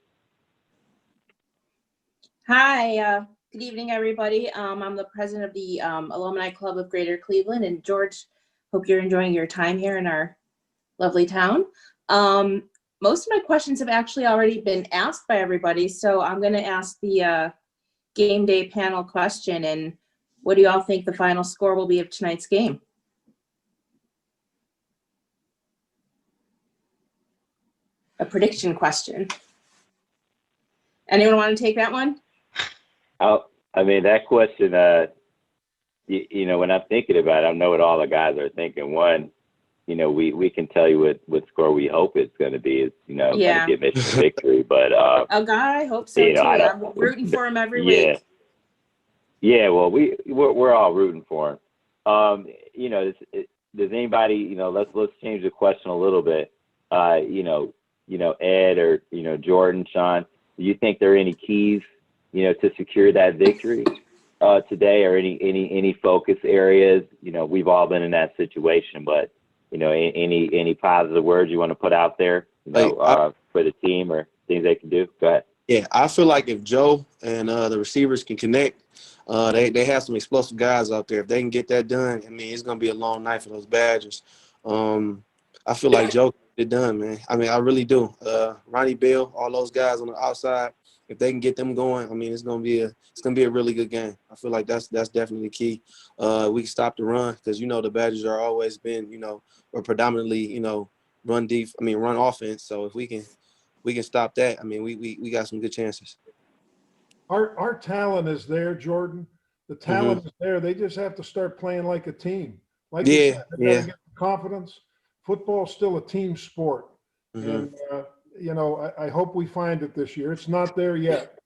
Hi, good evening, everybody. I'm the president of the Alumni Club of Greater Cleveland, and George, hope you're enjoying your time here in our lovely town. Most of my questions have actually already been asked by everybody, so I'm going to ask the game day panel question. And what do you all think the final score will be of tonight's game? A prediction question. Anyone want to take that one? I mean, that question, you know, when I'm thinking about it, I know what all the guys are thinking. One, you know, we can tell you what score we hope it's going to be. It's, you know, going to get Michigan victory. But oh God, I hope so too. I'm rooting for him every week. Yeah, well, we're all rooting for him. You know, does anybody, you know, let's change the question a little bit. You know, Ed or, you know, Jordan, Sean, do you think there are any keys, you know, to secure that victory today, or any focus areas? You know, we've all been in that situation, but, you know, any positive words you want to put out there, you know, for the team or things they can do? Go ahead. Yeah, I feel like if Joe and the receivers can connect, they have some explosive guys out there. If they can get that done, I mean, it's going to be a long night for those Badgers. I feel like Joe can get it done, man. I mean, I really do. Ronnie Bell, all those guys on the outside, if they can get them going, I mean, it's gonna be a really good game. I feel like that's definitely key. We can stop the run, because you know the Badgers are always been, you know, or predominantly, you know, run offense. So if we can stop that, I mean, we got some good chances. Our talent is there, Jordan. The talent is there. They just have to start playing like a team. Like you said, they gotta get the confidence. Football's still a team sport, and you know, I hope we find it this year. It's not there yet.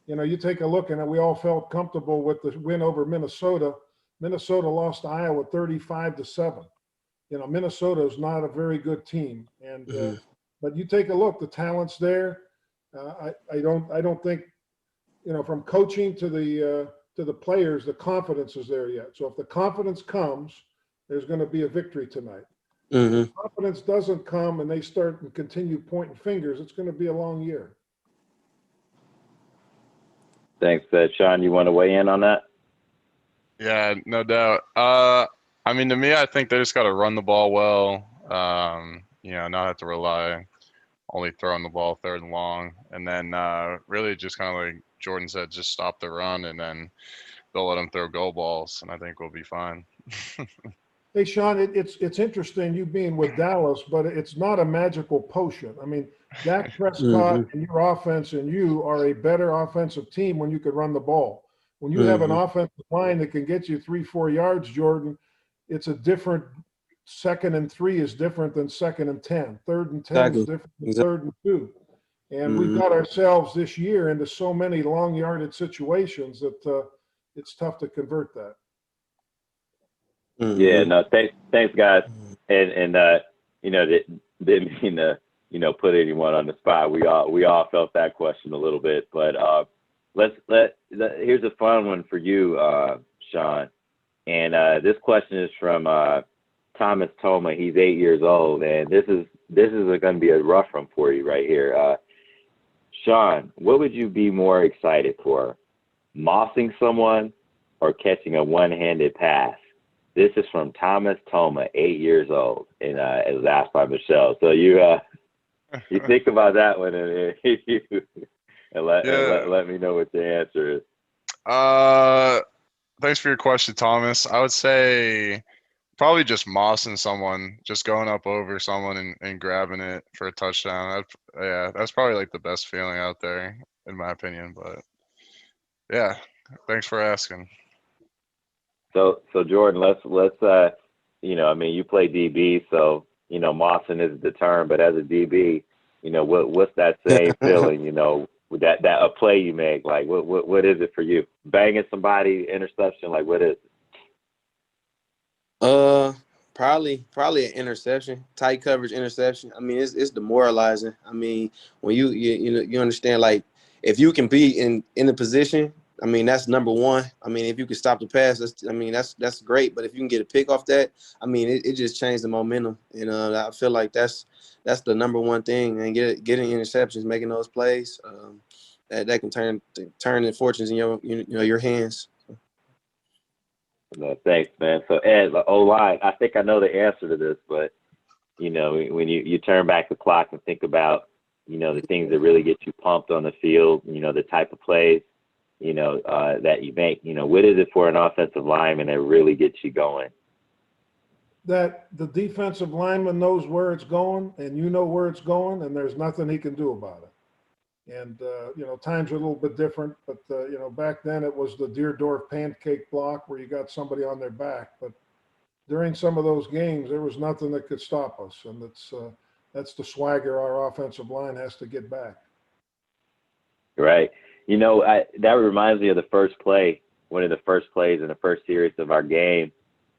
You know, you take a look, and we all felt comfortable with the win over Minnesota. Minnesota lost to Iowa 35-7. You know, Minnesota is not a very good team, and but you take a look, the talent's there. I don't think, you know, from coaching to the players, the confidence is there yet. So if the confidence comes, there's going to be a victory tonight. If confidence doesn't come and they start and continue pointing fingers, it's going to be a long year. Thanks, Sean. You want to weigh in on that? Yeah, no doubt. I mean, to me, I think they just got to run the ball well. You know, not have to rely only throwing the ball third and long, and then really just kind of like Jordan said, just stop the run, and then they'll let them throw go balls, and I think we'll be fine. Hey, Sean, it's interesting you being with Dallas, but it's not a magical potion. I mean, Dak Prescott and your offense and you are a better offensive team when you can run the ball. When you have an offensive line that can get you 3-4 yards, Jordan, it's a different. 2nd and 3 is different than 2nd and 10. 3rd and 10 is different than 3rd and 2. And we've got ourselves this year into so many long yarded situations that it's tough to convert that. Yeah, no, thanks, guys. And you know, didn't mean to, you know, put anyone on the spot. We all felt that question a little bit, but here's a fun one for you, Sean. And this question is from Thomas Toma. He's 8 years old, and this is going to be a rough one for you right here. Sean, what would you be more excited for, mossing someone or catching a one-handed pass? This is from Thomas Toma, 8 years old, and it was asked by Michelle. So you think about that one, and let me know what the answer is. Thanks for your question, Thomas. I would say probably just mossing someone, just going up over someone and grabbing it for a touchdown. That's probably like the best feeling out there, in my opinion. But yeah, thanks for asking. So Jordan, let's you know, I mean, you play DB, so you know, mossing is the term, but as a DB, you know, what's that same feeling, you know, that a play you make, like what is it for you? Banging somebody, interception, like what is it? Probably an interception, tight coverage interception. I mean, it's demoralizing. I mean, when you understand, like, if you can be in the position, I mean, that's number one. I mean, if you can stop the pass, that's great. But if you can get a pick off that, I mean, it just changed the momentum. And I feel like that's the number one thing. And getting interceptions, making those plays, that can turn the fortunes in your hands. No, thanks, man. So Ed, the O-line, I think I know the answer to this, but when you turn back the clock and think about, the things that really get you pumped on the field, the type of plays, that you make, what is it for an offensive lineman that really gets you going? That the defensive lineman knows where it's going, and you know where it's going, and there's nothing he can do about it. And, times are a little bit different, but, back then it was the Deerdorf pancake block where you got somebody on their back. But during some of those games, there was nothing that could stop us. And that's the swagger our offensive line has to get back. Right. That reminds me of the first play, one of the first plays in the first series of our game.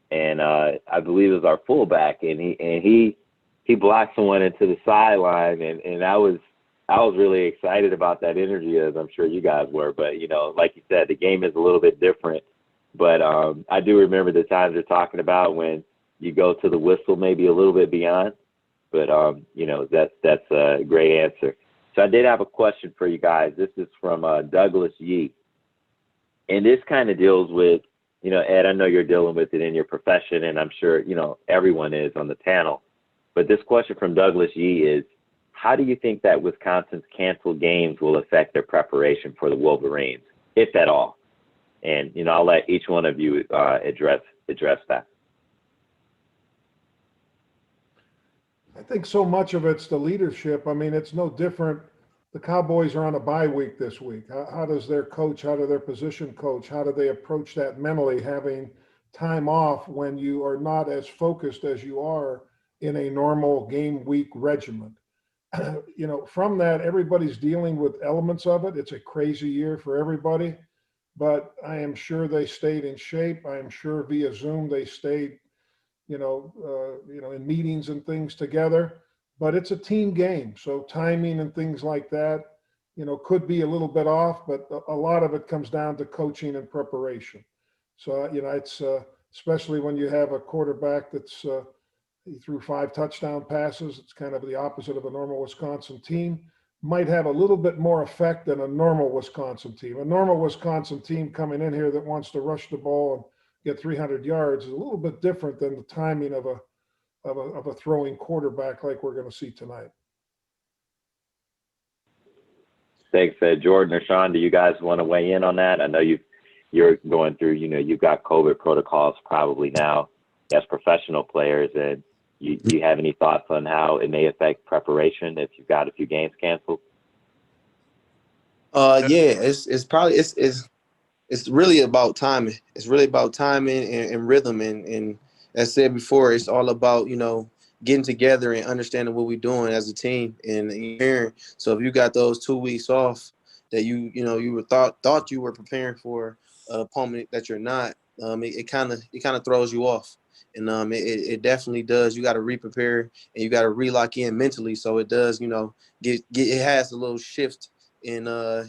And I believe it was our fullback, and he blocked someone into the sideline, and I was really excited about that energy, as I'm sure you guys were. But, like you said, the game is a little bit different. But I do remember the times you're talking about when you go to the whistle maybe a little bit beyond. But, that's a great answer. So I did have a question for you guys. This is from Douglas Yee. And this kind of deals with, Ed, I know you're dealing with it in your profession, and I'm sure, everyone is on the panel. But this question from Douglas Yee is, how do you think that Wisconsin's canceled games will affect their preparation for the Wolverines, if at all? And, I'll let each one of you address that. I think so much of it's the leadership. I mean, it's no different. The Cowboys are on a bye week this week. How does their coach, how do their position coach, how do they approach that mentally, having time off when you are not as focused as you are in a normal game week regimen? From that, everybody's dealing with elements of it. It's a crazy year for everybody, but I am sure they stayed in shape. I am sure via Zoom they stayed, in meetings and things together. But it's a team game, so timing and things like that, could be a little bit off. But a lot of it comes down to coaching and preparation. So it's especially when you have a quarterback that's he threw 5 touchdown passes. It's kind of the opposite of a normal Wisconsin team. Might have a little bit more effect than a normal Wisconsin team. A normal Wisconsin team coming in here that wants to rush the ball and get 300 yards is a little bit different than the timing of a throwing quarterback like we're going to see tonight. Thanks, Jordan or Sean. Do you guys want to weigh in on that? I know you're going through, you've got COVID protocols probably now as professional players, and you have any thoughts on how it may affect preparation if you've got a few games canceled? It's probably it's really about timing. It's really about timing and rhythm. And as I said before, it's all about, getting together and understanding what we're doing as a team and preparing. So if you got those 2 weeks off that you were thought you were preparing for an opponent that you're not, it kind of throws you off. And it definitely does. You got to re-prepare and you got to re-lock in mentally. So it does, it has a little shift in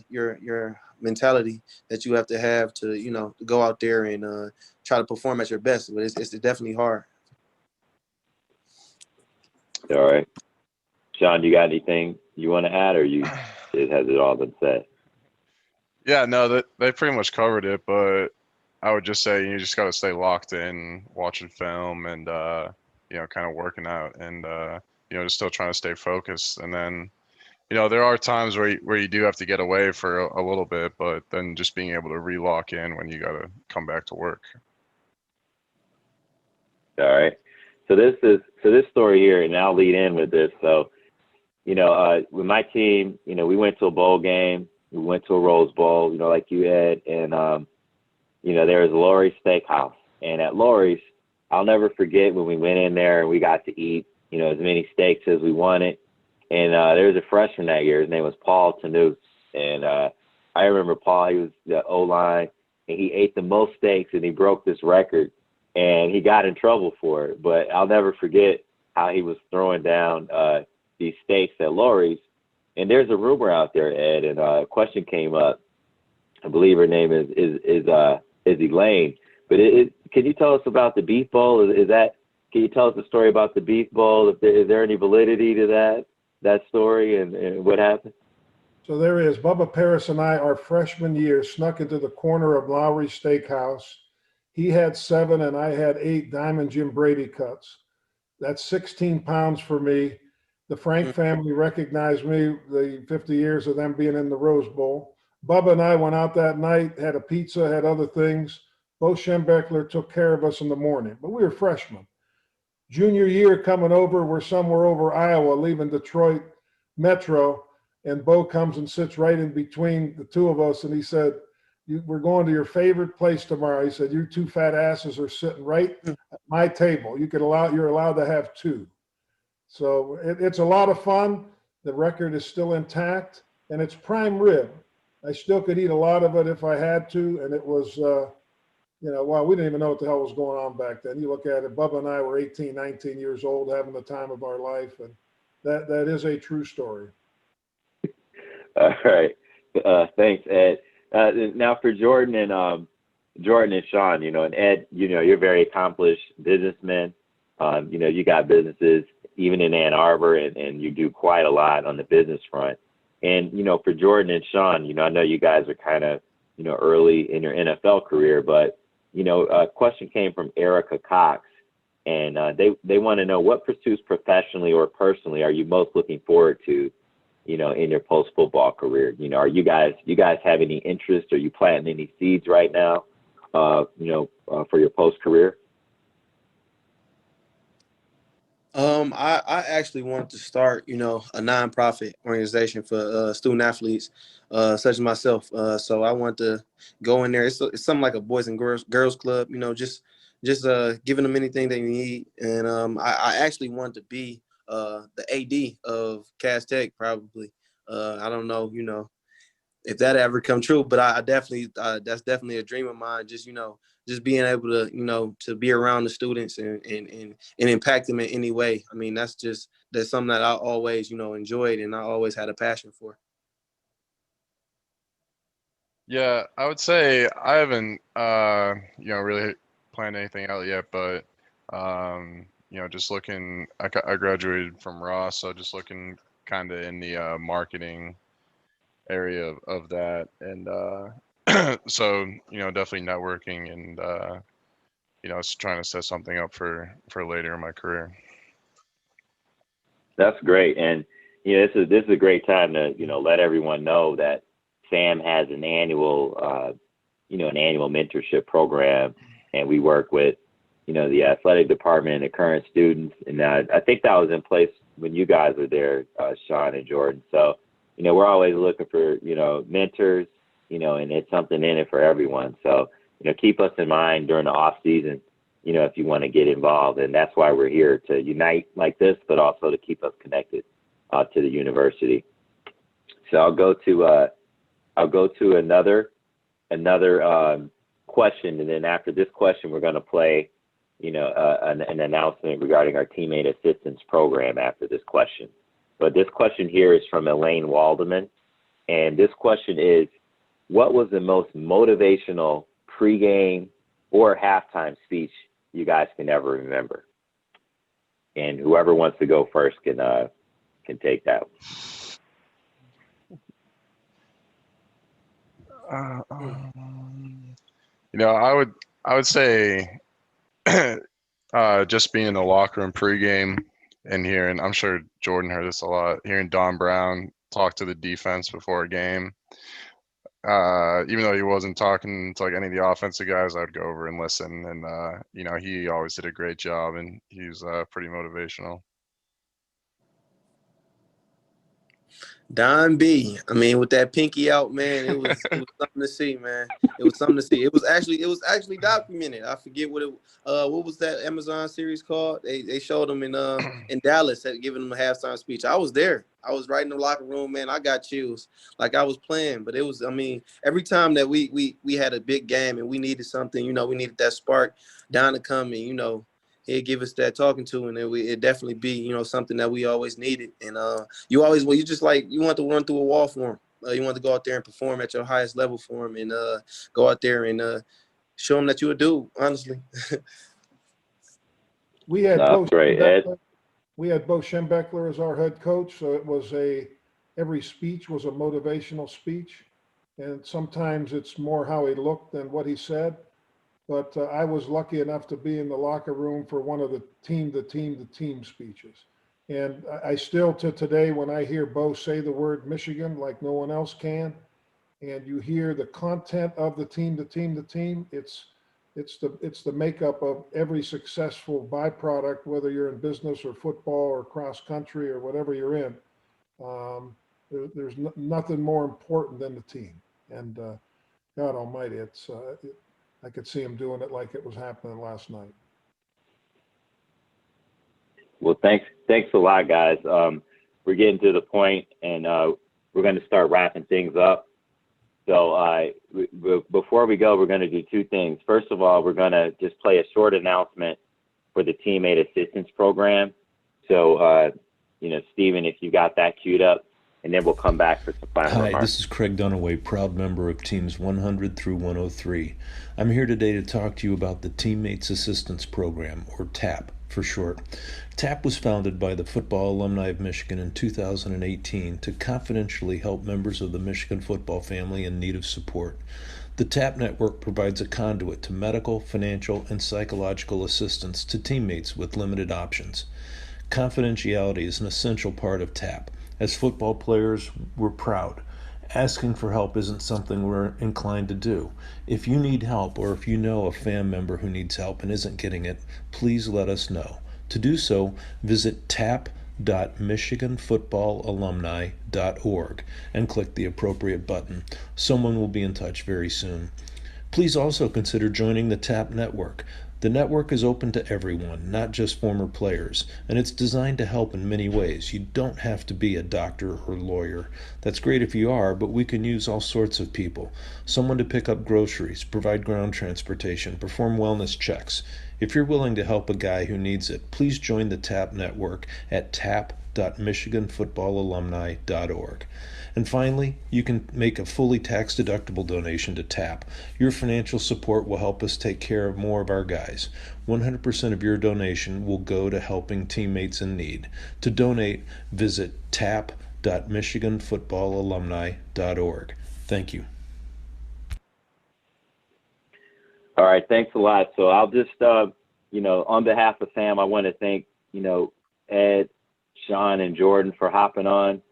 your mentality that you have to go out there and try to perform at your best. But it's definitely hard. All right. Sean, you got anything you want to add, or has it all been said? Yeah, no, they pretty much covered it, but I would just say you just got to stay locked in, watching film, and kind of working out, and just still trying to stay focused. And then, there are times where you do have to get away for a little bit, but then just being able to re-lock in when you got to come back to work. All right. So this story here, and I'll lead in with this. So, with my team, we went to a bowl game, we went to a Rose Bowl, like you had, and there was Lori's Steakhouse. And at Lori's, I'll never forget when we went in there and we got to eat, as many steaks as we wanted. And there was a freshman that year. His name was Paul Tanous. And I remember Paul, he was the O-line, and he ate the most steaks, and he broke this record. and he got in trouble for it. But I'll never forget how he was throwing down these steaks at Lori's. And there's a rumor out there, Ed, and a question came up. I believe her name is Elaine. But can you tell us about the Beef Bowl? Can you tell us the story about the Beef Bowl? Is there any validity to that story and what happened? So there is. Bubba Paris and I, our freshman year, snuck into the corner of Lowry's Steakhouse. He had 7 and I had 8 Diamond Jim Brady cuts. That's 16 pounds for me. The Frank family recognized me, the 50 years of them being in the Rose Bowl. Bubba and I went out that night, had a pizza, had other things. Bo Schembechler took care of us in the morning, but we were freshmen. Junior year coming over, we're somewhere over Iowa, leaving Detroit Metro, and Bo comes and sits right in between the two of us, and he said, we're going to your favorite place tomorrow. He said, you 2 fat asses are sitting right at my table. You're allowed to have 2. So it's a lot of fun. The record is still intact, and it's prime rib. I still could eat a lot of it if I had to, and it was, well, we didn't even know what the hell was going on back then. You look at it, Bubba and I were 18, 19 years old, having the time of our life, and that is a true story. All right. Thanks, Ed. Now for Jordan and Sean, and Ed, you're very accomplished businessmen. You got businesses even in Ann Arbor, and you do quite a lot on the business front. And, for Jordan and Sean, I know you guys are kind of, early in your NFL career, but, a question came from Erica Cox, and they want to know what pursuits professionally or personally are you most looking forward to, in your post-football career? Are you guys have any interest? Are you planting any seeds right now, for your post-career? I actually wanted to start, a nonprofit organization for student athletes, such as myself. So I want to go in there. It's something like a Boys and Girls Club, just giving them anything they need. And I actually want to be the AD of Cass Tech, probably. I don't know, if that ever come true, but I definitely that's definitely a dream of mine. Just being able to to be around the students and impact them in any way. I mean, that's something that I always enjoyed and I always had a passion for. Yeah, I would say I haven't really planned anything out yet, but just looking. I graduated from Ross, so just looking kind of in the marketing area of that, and so definitely networking and just trying to set something up for later in my career. That's great, and this is a great time to let everyone know that Sam has an annual mentorship program, and we work with the athletic department and the current students, and I think that was in place when you guys were there, Sean and Jordan. So we're always looking for mentors, and it's something in it for everyone. So keep us in mind during the off season, if you want to get involved, and that's why we're here, to unite like this, but also to keep us connected to the university. So I'll go to another question, and then after this question, we're going to play, an announcement regarding our teammate assistance program after this question. But this question here is from Elaine Waldeman, and this question is, what was the most motivational pregame or halftime speech you guys can ever remember? And whoever wants to go first can take that. I would say just being in the locker room pregame and hearing, I'm sure Jordan heard this a lot, hearing Don Brown talk to the defense before a game. Even though he wasn't talking to like any of the offensive guys, I'd go over and listen. And he always did a great job, and he's pretty motivational. Don B. I mean, with that pinky out, man, it was something to see, man. It was something to see. It was actually documented. I forget what was that Amazon series called? They showed him in Dallas, giving him a halftime speech. I was there. I was right in the locker room, man. I got chills, like I was playing. But it was, I mean, every time that we had a big game and we needed something, we needed that spark down to come and, he'd give us that talking to, and it definitely be, something that we always needed. And you just like, you want to run through a wall for him. You want to go out there and perform at your highest level for him, and go out there and show him that you a dude, honestly. We had Bo great, Ed. Schembechler as our head coach, so it was every speech was a motivational speech, and sometimes it's more how he looked than what he said. But I was lucky enough to be in the locker room for one of the team speeches. And I still, to today, when I hear Bo say the word Michigan like no one else can, and you hear the content of the team, it's the makeup of every successful byproduct, whether you're in business or football or cross country or whatever you're in. There's nothing more important than the team. And God Almighty, I could see him doing it like it was happening last night. Well, thanks a lot, guys. We're getting to the point, and we're going to start wrapping things up. So before we go, we're going to do two things. First of all, we're going to just play a short announcement for the Teammate Assistance Program. So, Stephen, if you got that queued up, and then we'll come back for some final remarks. Hi, this is Craig Dunaway, proud member of Teams 100 through 103. I'm here today to talk to you about the Teammates Assistance Program, or TAP for short. TAP was founded by the Football Alumni of Michigan in 2018 to confidentially help members of the Michigan football family in need of support. The TAP network provides a conduit to medical, financial, and psychological assistance to teammates with limited options. Confidentiality is an essential part of TAP. As football players, we're proud. Asking for help isn't something we're inclined to do. If you need help, or if you know a fam member who needs help and isn't getting it, please let us know. To do so, visit tap.michiganfootballalumni.org and click the appropriate button. Someone will be in touch very soon. Please also consider joining the TAP network. The network is open to everyone, not just former players, and it's designed to help in many ways. You don't have to be a doctor or lawyer. That's great if you are, but we can use all sorts of people. Someone to pick up groceries, provide ground transportation, perform wellness checks. If you're willing to help a guy who needs it, please join the TAP network at tap.michiganfootballalumni.org. And finally, you can make a fully tax-deductible donation to TAP. Your financial support will help us take care of more of our guys. 100% of your donation will go to helping teammates in need. To donate, visit tap.michiganfootballalumni.org. Thank you. All right, thanks a lot. So I'll just, on behalf of Sam, I want to thank, Ed, Sean, and Jordan for hopping on.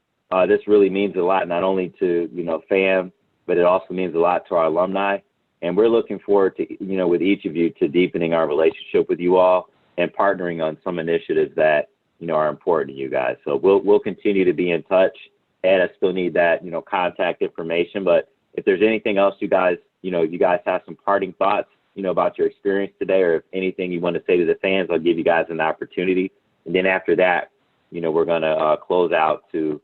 This really means a lot, not only to, FAM, but it also means a lot to our alumni. And we're looking forward to, with each of you, to deepening our relationship with you all and partnering on some initiatives that, are important to you guys. So we'll continue to be in touch. Ed, I still need that, contact information. But if there's anything else you guys, you guys have some parting thoughts, about your experience today, or if anything you want to say to the fans, I'll give you guys an opportunity. And then after that, we're going to close out to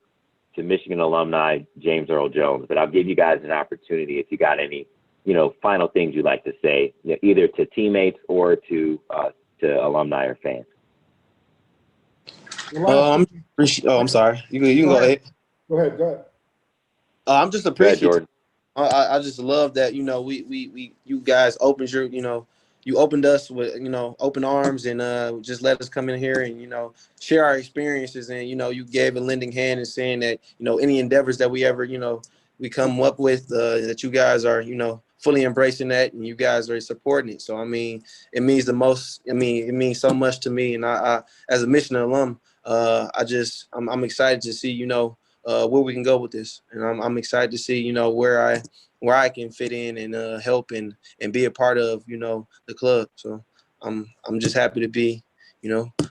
Michigan alumni James Earl Jones. But I'll give you guys an opportunity if you got any, final things you'd like to say, either to teammates or to alumni or fans. I'm sorry. You can go ahead. Go ahead. I'm just appreciative. I just love that, you guys opened you opened us with, open arms and just let us come in here and, share our experiences. And, you gave a lending hand and saying that, any endeavors that we ever, we come up with, that you guys are, fully embracing that and you guys are supporting it. So, I mean, it means the most, it means so much to me. And I as a Michigan alum, I'm excited to see, where we can go with this. And I'm excited to see, where I can fit in and help and be a part of, the club. So I'm just happy to be,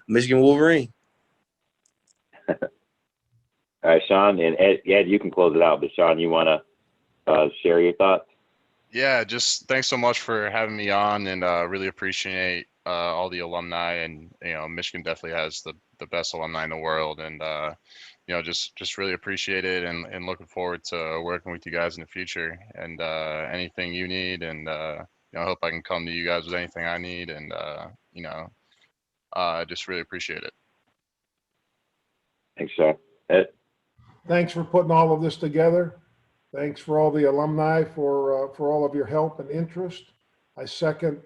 Michigan Wolverine. All right, Sean, and Ed, you can close it out, but Sean, you want to share your thoughts? Yeah, just thanks so much for having me on, and really appreciate all the alumni. And Michigan definitely has the best alumni in the world, and just really appreciate it and looking forward to working with you guys in the future. And anything you need, and I hope I can come to you guys with anything I need. And I just really appreciate it. Thanks, Sean. Ed? Thanks for putting all of this together. Thanks for all the alumni for all of your help and interest. I second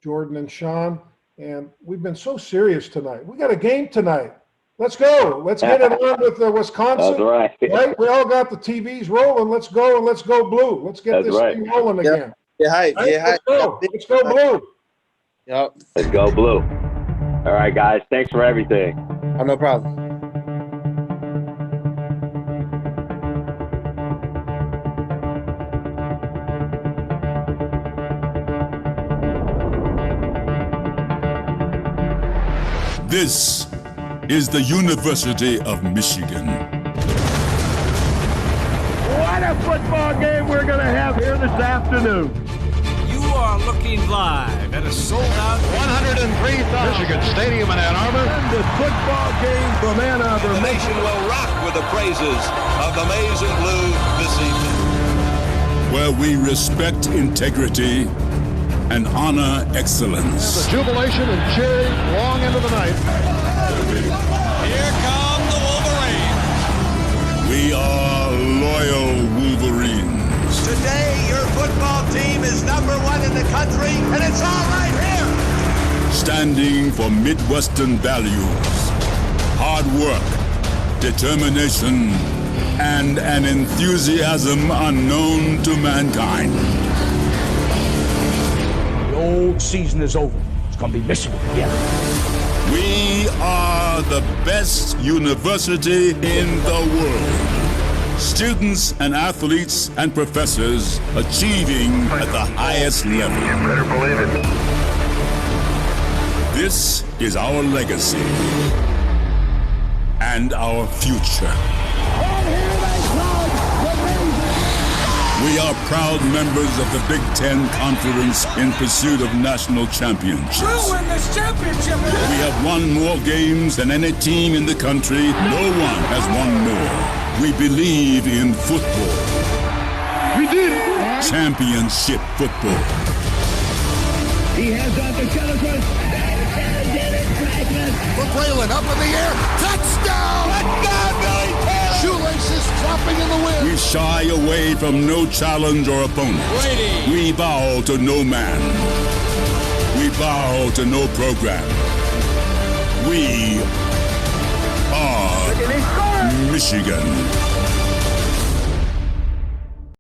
Jordan and Sean. And we've been so serious tonight. We got a game tonight. Let's go. Let's get it on with Wisconsin. That's right. We all got the TVs rolling. Let's go and let's go blue. Let's get this thing rolling again. Right? Let's go. Let's go blue. Yep. Let's go blue. All right, guys. Thanks for everything. Oh, no problem. This is the University of Michigan. What a football game we're going to have here this afternoon. You are looking live at a sold-out 103,000. Michigan Stadium in Ann Arbor. And the football game from Ann Arbor. The nation will rock with the praises of the maize and blue this evening. Where we respect integrity and honor excellence. The jubilation and cheering long into the night. Here come the Wolverines. We are loyal Wolverines. Today, your football team is #1 in the country, and it's all right here. Standing for Midwestern values, hard work, determination, and an enthusiasm unknown to mankind. Old season is over. It's going to be Michigan again. We are the best university in the world. Students and athletes and professors achieving at the highest level. You better believe it. This is our legacy and our future. We are proud members of the Big Ten Conference in pursuit of national championships. We'll win this championship. We have won more games than any team in the country. No one has won more. We believe in football. We did it. Championship football. He has on the telephone. McClellan up in the air. Touchdown! Touchdown, Billy! Shoelaces flopping in the wind. We shy away from no challenge or opponent. Brady. We bow to no man. We bow to no program. We are Michigan.